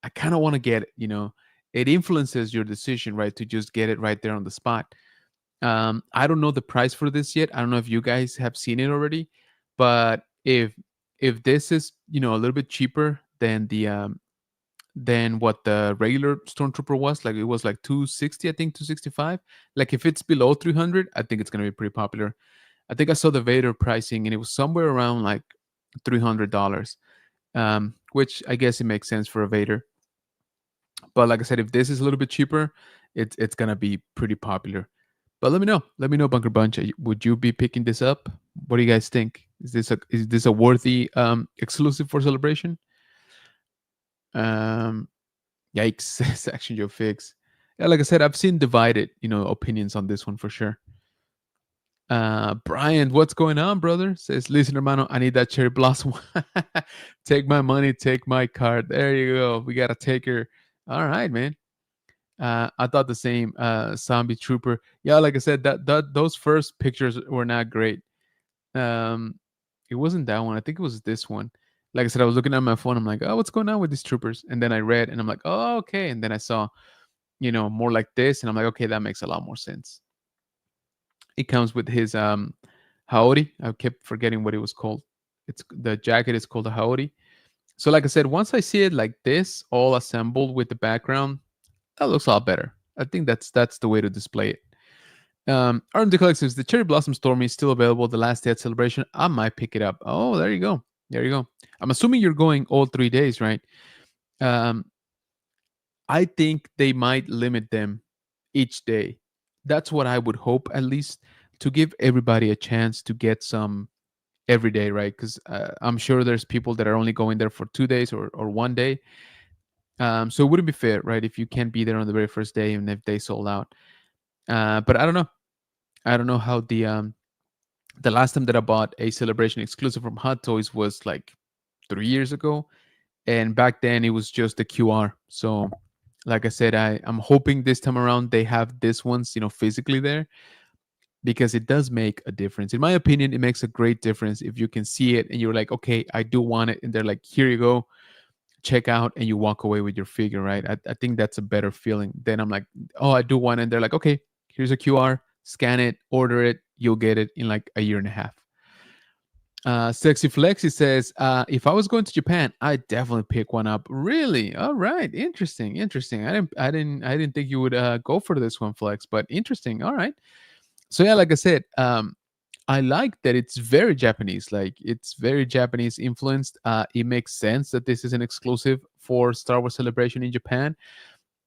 I kind of want to get it. It influences your decision, right? To just get it right there on the spot. I don't know the price for this yet. I don't know if you guys have seen it already, but if this is a little bit cheaper than what the regular Stormtrooper was, like it was like 260, I think 265. Like if it's below 300, I think it's gonna be pretty popular. I think I saw the Vader pricing and it was somewhere around like $300, which I guess it makes sense for a Vader. But like I said, if this is a little bit cheaper, it's gonna be pretty popular. But let me know. Let me know, Bunker Bunch. Would you be picking this up? What do you guys think? Is this a worthy exclusive for Celebration? Um, Yikes! Section Joe Fix. Yeah, like I said, I've seen divided, opinions on this one for sure. Brian, what's going on, brother? Says, listen, hermano, I need that cherry blossom. Take my money, take my card. There you go. We got a taker. All right, man. I thought the same. Zombie Trooper. Yeah, like I said, that those first pictures were not great. Um, it wasn't that one. I think it was this one. Like I said, I was looking at my phone. I'm like, oh, what's going on with these troopers? And then I read, and I'm like, oh, okay. And then I saw, more like this, and I'm like, okay, that makes a lot more sense. It comes with his haori. I kept forgetting what it was called. It's the jacket is called a haori. So, like I said, once I see it like this, all assembled with the background, that looks a lot better. I think that's the way to display it. Arm Declare says the Cherry Blossom Stormy is still available. The last day at Celebration, I might pick it up. Oh, there you go. There you go. I'm assuming you're going all 3 days, right? Um, I think they might limit them each day. That's what I would hope, at least, to give everybody a chance to get some every day, right? Because I'm sure there's people that are only going there for 2 days or one day. So it wouldn't be fair, right? If you can't be there on the very first day and if they sold out. But I don't know. I don't know how the last time that I bought a Celebration exclusive from Hot Toys was like 3 years ago, and back then it was just the QR. So, like I said, I'm hoping this time around they have this ones, physically there, because it does make a difference. In my opinion, it makes a great difference if you can see it and you're like, okay, I do want it, and they're like, here you go, check out, and you walk away with your figure, right? I think that's a better feeling. Then I'm like, oh, I do want it, and they're like, okay, here's a QR, scan it, order it, you'll get it in like a year and a half. Sexy Flexi says, if I was going to Japan, I'd definitely pick one up. Really? All right. Interesting. Interesting. I didn't think you would go for this one, Flex, but interesting. All right. So yeah, like I said, I like that it's very Japanese. Like it's very Japanese influenced. It makes sense that this is an exclusive for Star Wars Celebration in Japan.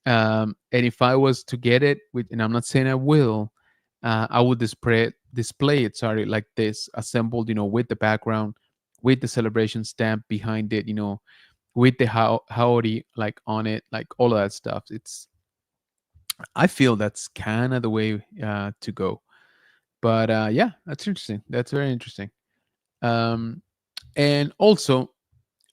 And if I was to get it, and I'm not saying I will, I would display it. Sorry, like this, assembled, with the background, with the celebration stamp behind it, with the howdy like on it, like all of that stuff. I feel that's kind of the way to go. But yeah, that's interesting. That's very interesting. Um, and also,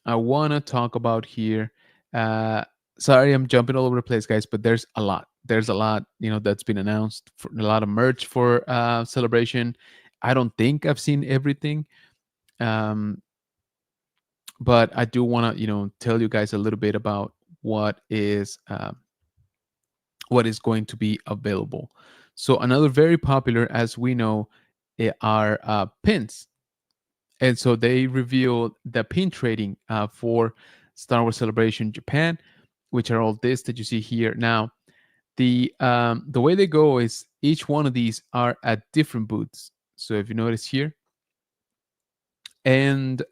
I want to talk about here. Uh, Sorry, I'm jumping all over the place, guys, but there's a lot. There's a lot, that's been announced. For a lot of merch for Celebration. I don't think I've seen everything, um, but I do want to, tell you guys a little bit about what is going to be available. So another very popular, as we know, are pins. And so they revealed the pin trading for Star Wars Celebration Japan, which are all this that you see here. Now, the way they go is each one of these are at different booths. So if you notice here, and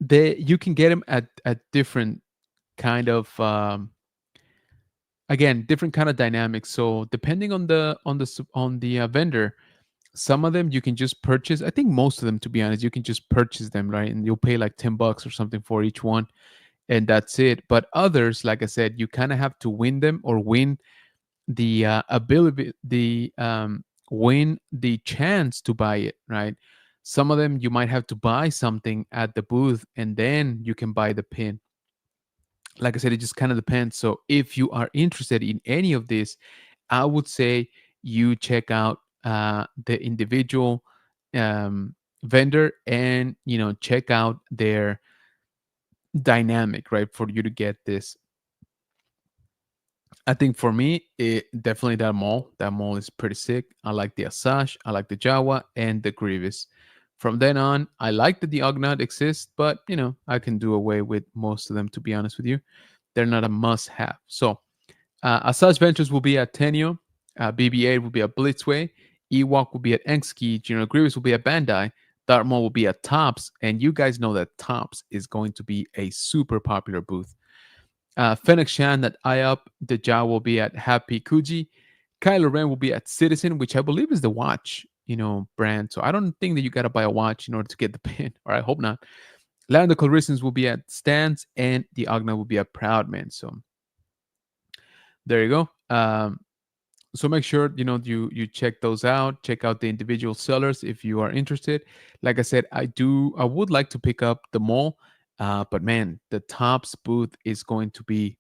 you can get them at different kind of again, different kind of dynamics. So depending on the vendor, some of them you can just purchase. I think most of them, to be honest, you can just purchase them, right? And you'll pay like $10 or something for each one, and that's it. But others, like I said, you kind of have to win them, or win the ability, win the chance to buy it, right? Some of them you might have to buy something at the booth, and then you can buy the pin. Like I said, it just kind of depends. So if you are interested in any of this, I would say you check out the individual vendor, and check out their dynamic, right, for you to get this. I think for me, it definitely that mall. That mall is pretty sick. I like the Asash, I like the Jawa, and the Grievous. From then on, I like that the Ugnaught exists, but I can do away with most of them, to be honest with you. They're not a must-have. So Asajj Ventress will be at Tenyo. BB-8 will be at Blitzway. Ewok will be at Enski. General Grievous will be at Bandai. Darth Maul will be at Tops. And you guys know that Tops is going to be a super popular booth. Fennec Shan at IOP. The Jawa will be at Happy Kuji. Kylo Ren will be at Citizen, which I believe is the watch, brand. So I don't think that you gotta buy a watch in order to get the pin, or I hope not. Lando Calrissian's will be at Stance, and the Agna will be at Proudman. So there you go. So make sure you check those out. Check out the individual sellers if you are interested. Like I said, I would like to pick up the mall, but man, the Tops booth is going to be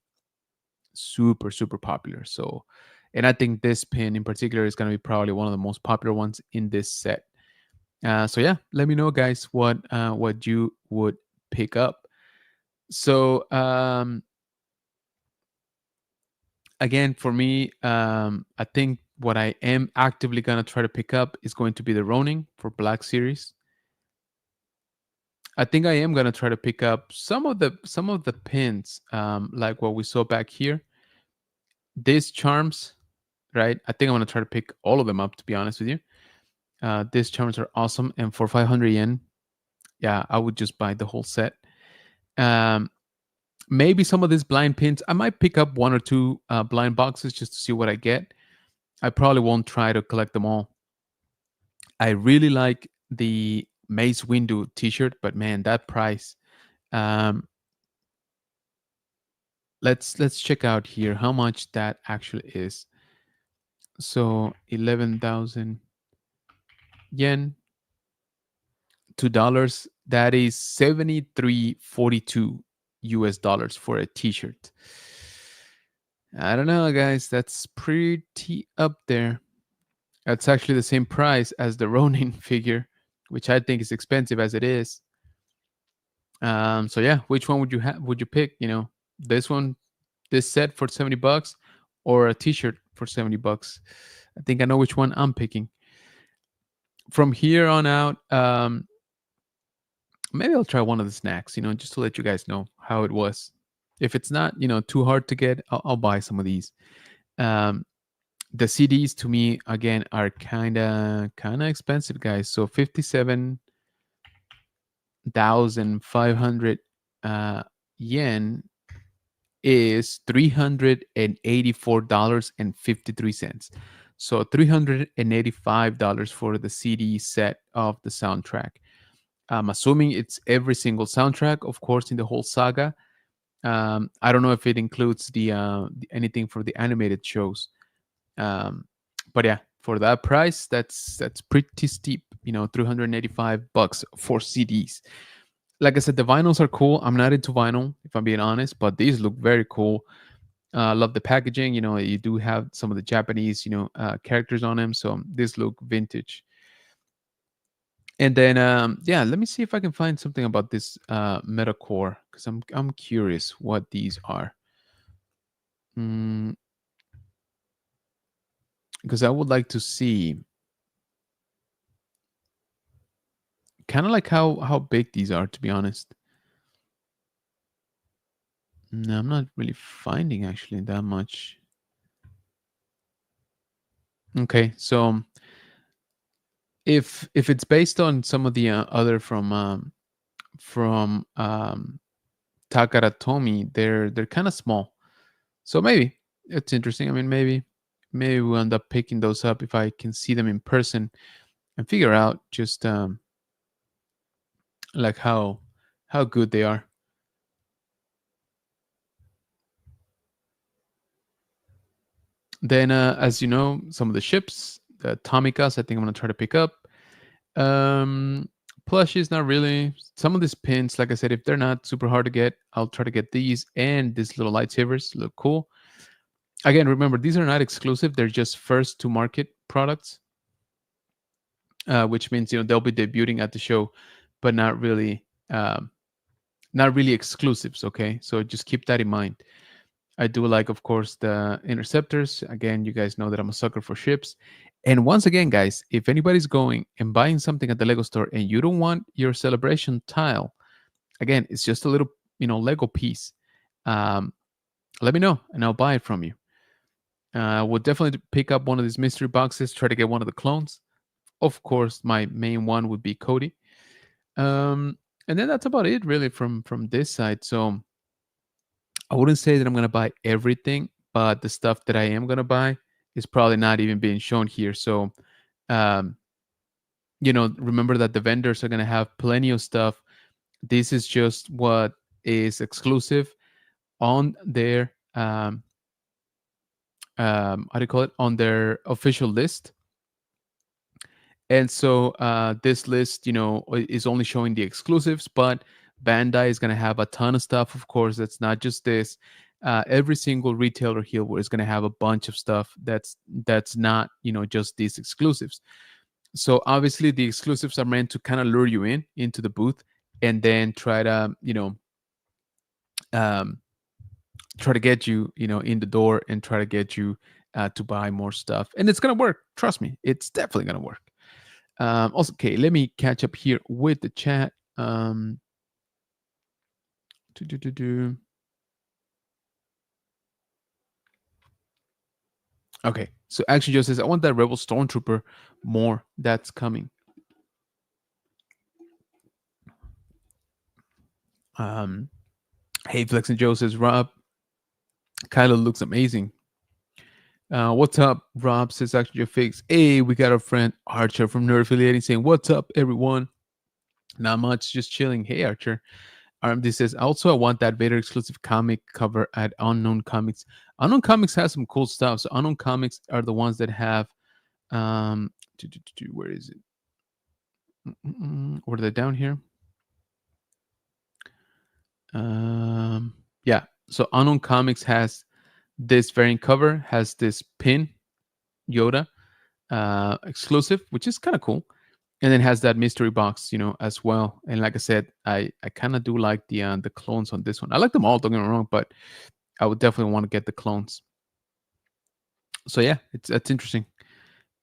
super super popular. So, and I think this pin in particular is going to be probably one of the most popular ones in this set. So yeah, let me know, guys, what you would pick up. So again, for me, I think what I am actively gonna try to pick up is going to be the Ronin for Black Series. I think I am gonna try to pick up some of the pins, like what we saw back here. These charms, right? I think I'm gonna try to pick all of them up. To be honest with you, these charms are awesome, and for 500 yen, yeah, I would just buy the whole set. Um, Maybe some of these blind pins, I might pick up one or two blind boxes just to see what I get. I probably won't try to collect them all. I really like the Mace Windu T-shirt, but man, that price. Um, let's check out here how much that actually is. So 11,000 yen to dollars. That is 73.42 US dollars for a T-shirt. I don't know, guys. That's pretty up there. That's actually the same price as the Ronin figure, which I think is expensive as it is. So yeah, which one would you pick? This one, this set for $70, or a T-shirt for $70? I think I know which one I'm picking. From here on out, maybe I'll try one of the snacks. Just to let you guys know how it was. If it's not, too hard to get, I'll buy some of these. Um, the CDs to me again are kind of expensive, guys. So 57,500 yen is $384.53. So $385 for the CD set of the soundtrack. I'm assuming it's every single soundtrack, of course, in the whole saga. I don't know if it includes anything for the animated shows. But yeah, for that price, that's pretty steep. $385 for CDs. Like I said, the vinyls are cool. I'm not into vinyl, if I'm being honest, but these look very cool. Love the packaging. You do have some of the Japanese, characters on them, so these look vintage. And then, yeah, let me see if I can find something about this Metacore, because I'm curious what these are. Because I would like to see kind of like how big these are, to be honest. No, I'm not really finding actually that much. Okay, so if it's based on some of the other from Takara Tomy, they're kind of small. So maybe it's interesting. I mean, maybe we'll end up picking those up if I can see them in person and figure out just like how good they are. Then, as you know, some of the ships, the Tomikas, I think I'm gonna try to pick up. Plushies, not really. Some of these pins, like I said, if they're not super hard to get, I'll try to get these, and these little lightsabers look cool. Again, remember, these are not exclusive. They're just first to market products, which means they'll be debuting at the show, but not really exclusives. Okay, so just keep that in mind. I do like, of course, the interceptors. Again, you guys know that I'm a sucker for ships. And once again, guys, if anybody's going and buying something at the Lego store and you don't want your celebration tile, again, it's just a little, Lego piece. Let me know and I'll buy it from you. We'll definitely pick up one of these mystery boxes, try to get one of the clones. Of course, my main one would be Cody. And then that's about it, really, from this side. So I wouldn't say that I'm gonna buy everything, but the stuff that I am gonna buy is probably not even being shown here. So, um, remember that the vendors are going to have plenty of stuff. This is just what is exclusive on their how do you call it, on their official list. And so this list, is only showing the exclusives, but Bandai is going to have a ton of stuff. Of course, that's not just this. Every single retailer here is going to have a bunch of stuff that's not, just these exclusives. So obviously, the exclusives are meant to kind of lure you into the booth, and then um, try to get you, in the door, and try to get you to buy more stuff. And it's gonna work. Trust me, it's definitely gonna work. Also, okay, let me catch up here with the chat. Do, do, do, do. Okay, so Action Joe says, I want that Rebel Stormtrooper more. That's coming. Hey, Flex and Joe says, Rob, Kylo looks amazing. What's up, Rob? Says Action Joe Fix. Hey, we got our friend Archer from Nerd Affiliating saying, what's up, everyone? Not much, just chilling. Hey, Archer. RMD says, also, I want that Vader exclusive comic cover at Unknown Comics. Unknown Comics has some cool stuff. So Unknown Comics are the ones that have, where is it? Or are they down here? Yeah. So Unknown Comics has this variant cover, has this pin, Yoda, exclusive, which is kind of cool. And then has that mystery box, as well. And like I said, I kind of do like the clones on this one. I like them all, don't get me wrong, but I would definitely want to get the clones. So yeah, that's interesting.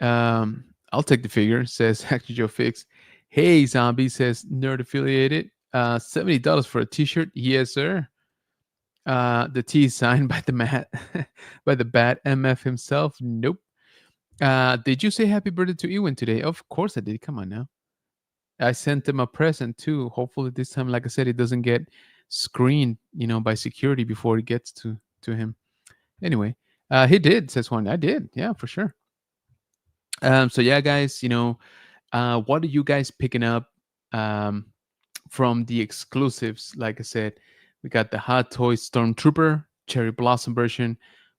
I'll take the figure, says Actually Joe Fix. Hey, Zombie, says Nerd Affiliated. $70 for a t-shirt. Yes, sir. The T is signed by the by the bad MF himself. Nope. Did you say happy birthday to Ewan today? Of course I did. Come on now. I sent him a present too. Hopefully this time, like I said, it doesn't get screened, by security before it gets to him. Anyway, he did, says one. I did, yeah, for sure. So yeah, guys, what are you guys picking up from the exclusives? Like I said, we got the Hot Toys Stormtrooper Cherry Blossom version.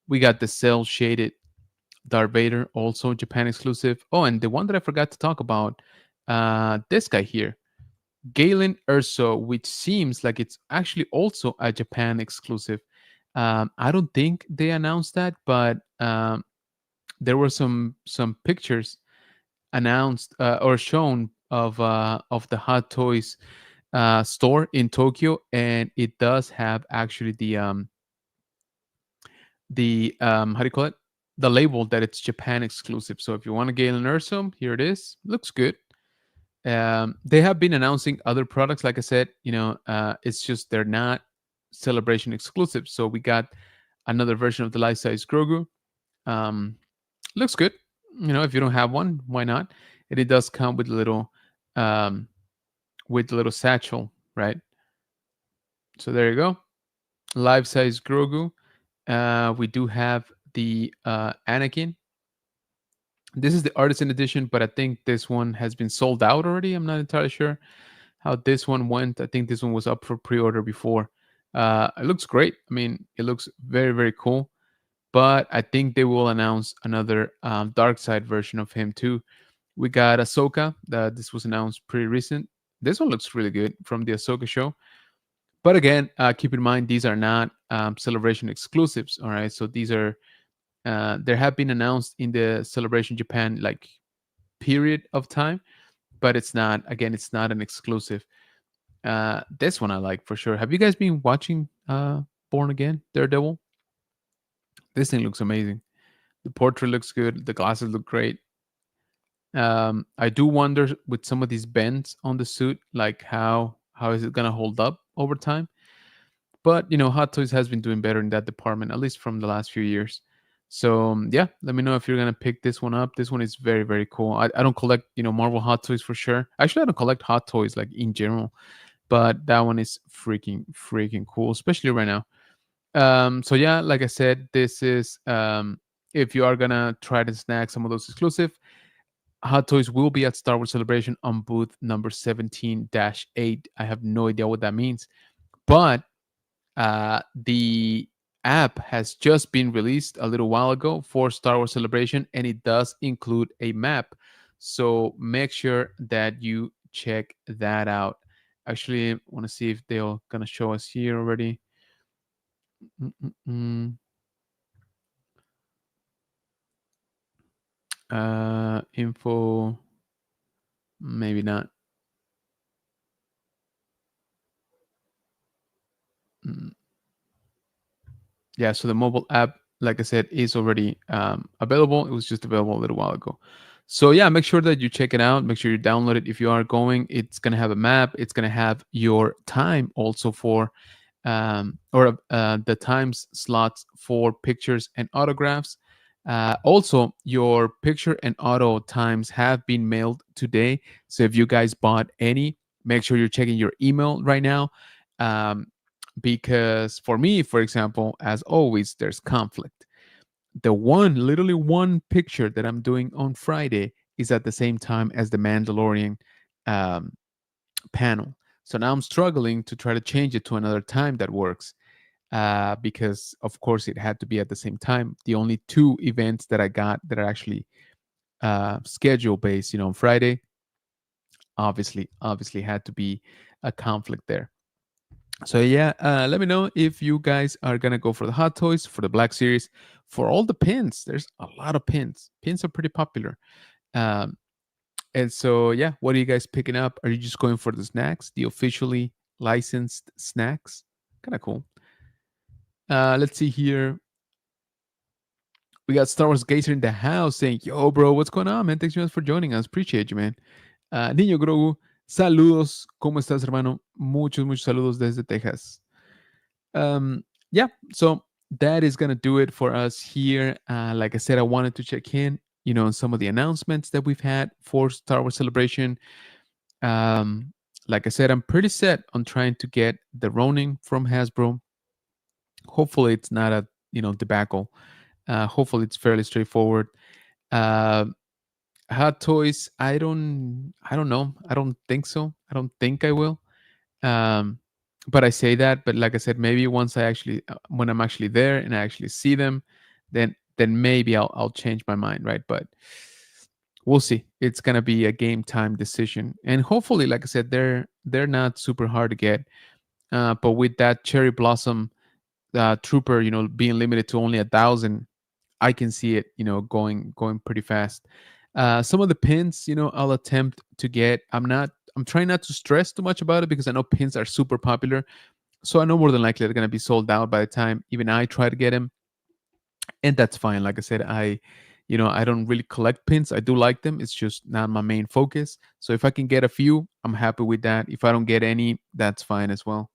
We got the cell shaded Darth Vader, also Japan exclusive. Oh, and the one that I forgot to talk about, this guy here, Galen Erso, which seems like it's actually also a Japan exclusive. I don't think they announced that, but there were some pictures announced or shown of the Hot Toys store in Tokyo, and it does have actually the how do you call it, the label that it's Japan exclusive. So if you want a Galen Erso, here it is. Looks good. They have been announcing other products. Like I said, it's just they're not Celebration exclusive. So we got another version of the life size Grogu. Looks good. If you don't have one, why not? And it does come um, with the little satchel, right? So there you go. Life size Grogu. We do have the Anakin. This is the artisan edition, but I think this one has been sold out already. I'm not entirely sure how this one went. I think this one was up for pre-order before. It looks great. I mean, it looks very, very cool. But I think they will announce another dark side version of him too. We got Ahsoka. This was announced pretty recent. This one looks really good from the Ahsoka show. But again, keep in mind these are not Celebration exclusives. All right, so these are there have been announced in the Celebration Japan like period of time, but it's not. Again, it's not an exclusive. This one I like for sure. Have you guys been watching Born Again Daredevil? This thing looks amazing. The portrait looks good. The glasses look great. I do wonder with some of these bends on the suit, like how is it gonna hold up over time? But Hot Toys has been doing better in that department, at least from the last few years. So yeah, let me know if you're gonna pick this one up. This one is very, very cool. I don't collect Marvel Hot Toys for sure. Actually, I don't collect Hot Toys like in general, but that one is freaking cool, especially right now. So yeah, like I said, this is if you are gonna try to snag some of those exclusive, Hot Toys will be at Star Wars Celebration on booth number 17-8. I have no idea what that means, but the app has just been released a little while ago for Star Wars Celebration, and it does include a map. So make sure that you check that out. Actually, I want to see if they're gonna show us here already. Mm-mm-mm. Info, maybe not. Mm. Yeah, so the mobile app, like I said, is already available. It was just available a little while ago. So yeah, make sure that you check it out. Make sure you download it if you are going. It's gonna have a map. It's gonna have your time also for or the times slots for pictures and autographs. Also, your picture and auto times have been mailed today. So if you guys bought any, make sure you're checking your email right now. Um, because for me, for example, as always, there's conflict. The literally one picture that I'm doing on Friday is at the same time as the Mandalorian um, panel. So now I'm struggling to try to change it to another time that works because, of course, it had to be at the same time. The only two events that I got that are actually schedule based, on Friday, obviously had to be a conflict there. So yeah, let me know if you guys are gonna go for the Hot Toys, for the Black Series, for all the pins. There's a lot of pins. Pins are pretty popular. Um, and so yeah, what are you guys picking up? Are you just going for the snacks, the officially licensed snacks? Kind of cool. Let's see here. We got Star Wars Gazer in the house saying, "Yo, bro, what's going on, man? Thanks so much for joining us. Appreciate you, man." Niño Grogu, saludos. ¿Cómo estás, hermano? Muchos saludos desde Texas. Yeah, so that is gonna do it for us here. Like I said, I wanted to check in, on some of the announcements that we've had for Star Wars Celebration. Um, like I said, I'm pretty set on trying to get the Ronin from Hasbro. Hopefully, it's not a debacle. Hopefully, it's fairly straightforward. Uh, Hot Toys, I don't know. I don't think so. I don't think I will. Um, but I say that, but like I said, maybe once when I'm actually there and I actually see them, then maybe I'll change my mind, right? But we'll see. It's gonna be a game time decision, and hopefully, like I said, they're not super hard to get. But with that cherry blossom trooper, being limited to only 1,000, I can see it, going pretty fast. Some of the pins, I'll attempt to get. I'm trying not to stress too much about it because I know pins are super popular. So I know more than likely they're gonna be sold out by the time even I try to get them, and that's fine. Like I said, I don't really collect pins. I do like them. It's just not my main focus. So if I can get a few, I'm happy with that. If I don't get any, that's fine as well.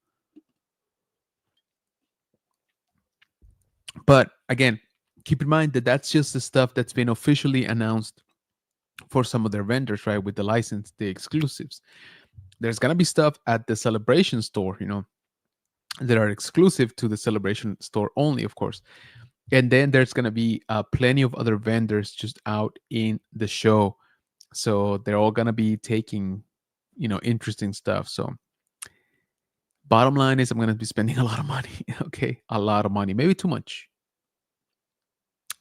But again, keep in mind that that's just the stuff that's been officially announced for some of their vendors, right? With the license, the exclusives. There's gonna be stuff at the Celebration store, that are exclusive to the Celebration store only, of course. And then there's gonna be plenty of other vendors just out in the show, so they're all gonna be taking, interesting stuff. So bottom line is, I'm gonna be spending a lot of money. Okay, a lot of money, maybe too much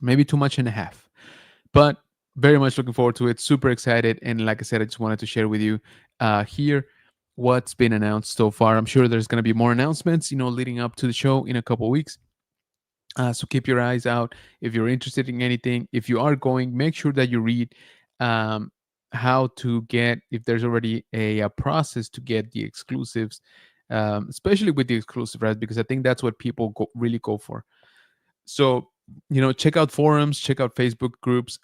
and a half, but very much looking forward to it. Super excited, and like I said, I just wanted to share with you here what's been announced so far. I'm sure there's going to be more announcements, leading up to the show in a couple of weeks. So keep your eyes out if you're interested in anything. If you are going, make sure that you read um, how to get, if there's already a process to get the exclusives, especially with the exclusive, right? Because I think that's what people really go for. So, check out forums, check out Facebook groups,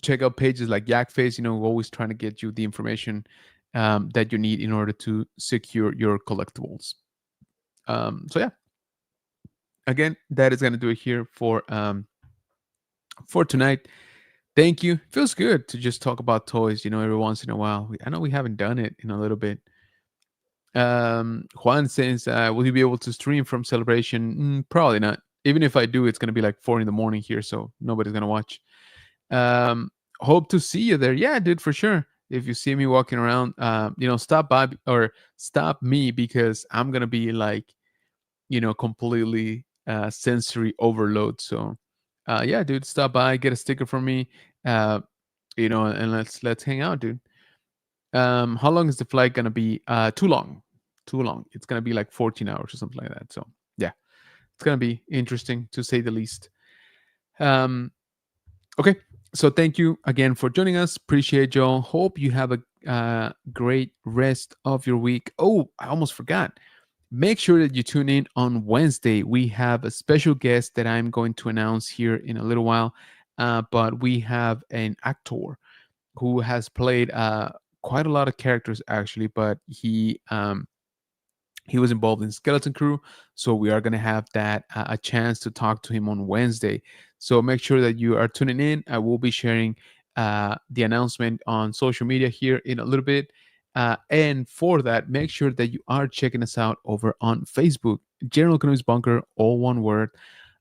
check out pages like Yakface, always trying to get you the information that you need in order to secure your collectibles. So yeah, again, that is going to do it here for tonight. Thank you. Feels good to just talk about toys, every once in a while. I know we haven't done it in a little bit. Juan says, will you be able to stream from Celebration? Probably not. Even if I do, it's gonna be like 4 in the morning here, so nobody's gonna watch. Um, Hope to see you there. Yeah, dude, for sure. If you see me walking around, stop by or stop me because I'm gonna be like, completely sensory overload. So, yeah, dude, stop by, get a sticker from me, uh, and let's hang out, dude. How long is the flight gonna be? Too long, too long. It's gonna be like 14 hours or something like that. So, yeah, it's gonna be interesting to say the least. Um, Okay. So thank you again for joining us. Appreciate y'all. Hope you have a great rest of your week. Oh, I almost forgot. Make sure that you tune in on Wednesday. We have a special guest that I'm going to announce here in a little while. But we have an actor who has played quite a lot of characters actually, but he was involved in Skeleton Crew, so we are going to have that a chance to talk to him on Wednesday. So make sure that you are tuning in. I will be sharing the announcement on social media here in a little bit. And for that, make sure that you are checking us out over on Facebook, General Kenobi's Bunker, all one word,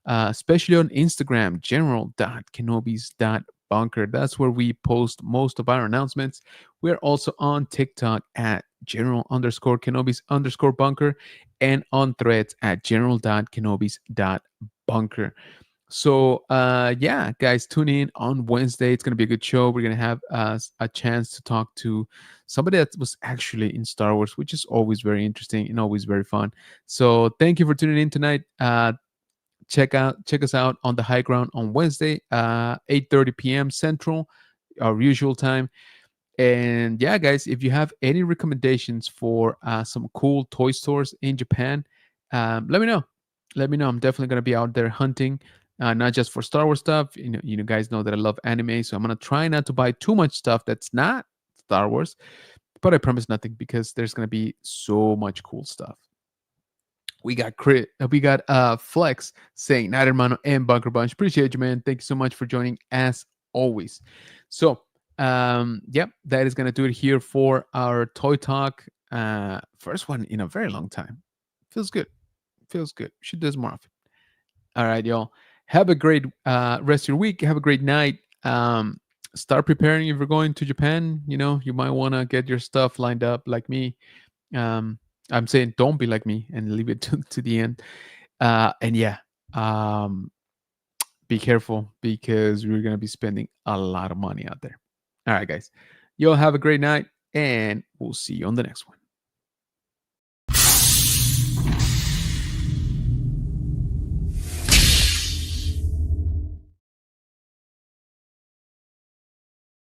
especially on Instagram, general.kenobis.bunker. That's where we post most of our announcements. We're also on TikTok at general_kenobis_bunker and on threads at general.kenobis.bunker. So, yeah, guys, tune in on Wednesday. It's going to be a good show. We're going to have a chance to talk to somebody that was actually in Star Wars, which is always very interesting and always very fun. So, thank you for tuning in tonight. Check us out on the high ground on Wednesday, 8:30 p.m. Central, our usual time. And yeah, guys, if you have any recommendations for some cool toy stores in Japan, let me know. Let me know. I'm definitely gonna be out there hunting, not just for Star Wars stuff. Guys know that I love anime, so I'm gonna try not to buy too much stuff that's not Star Wars. But I promise nothing because there's gonna be so much cool stuff. We got Flex saying Night Hermano and Bunker Bunch. Appreciate you, man. Thank you so much for joining as always. So yep, that is gonna do it here for our toy talk. First one in a very long time. Feels good. Feels good. Should do this more often. All right, y'all. Have a great rest of your week. Have a great night. Start preparing if you're going to Japan. You might want to get your stuff lined up like me. um, I'm saying don't be like me and leave it to the end. And yeah, um, be careful because we're going to be spending a lot of money out there. All right, guys. Y'all have a great night and we'll see you on the next one.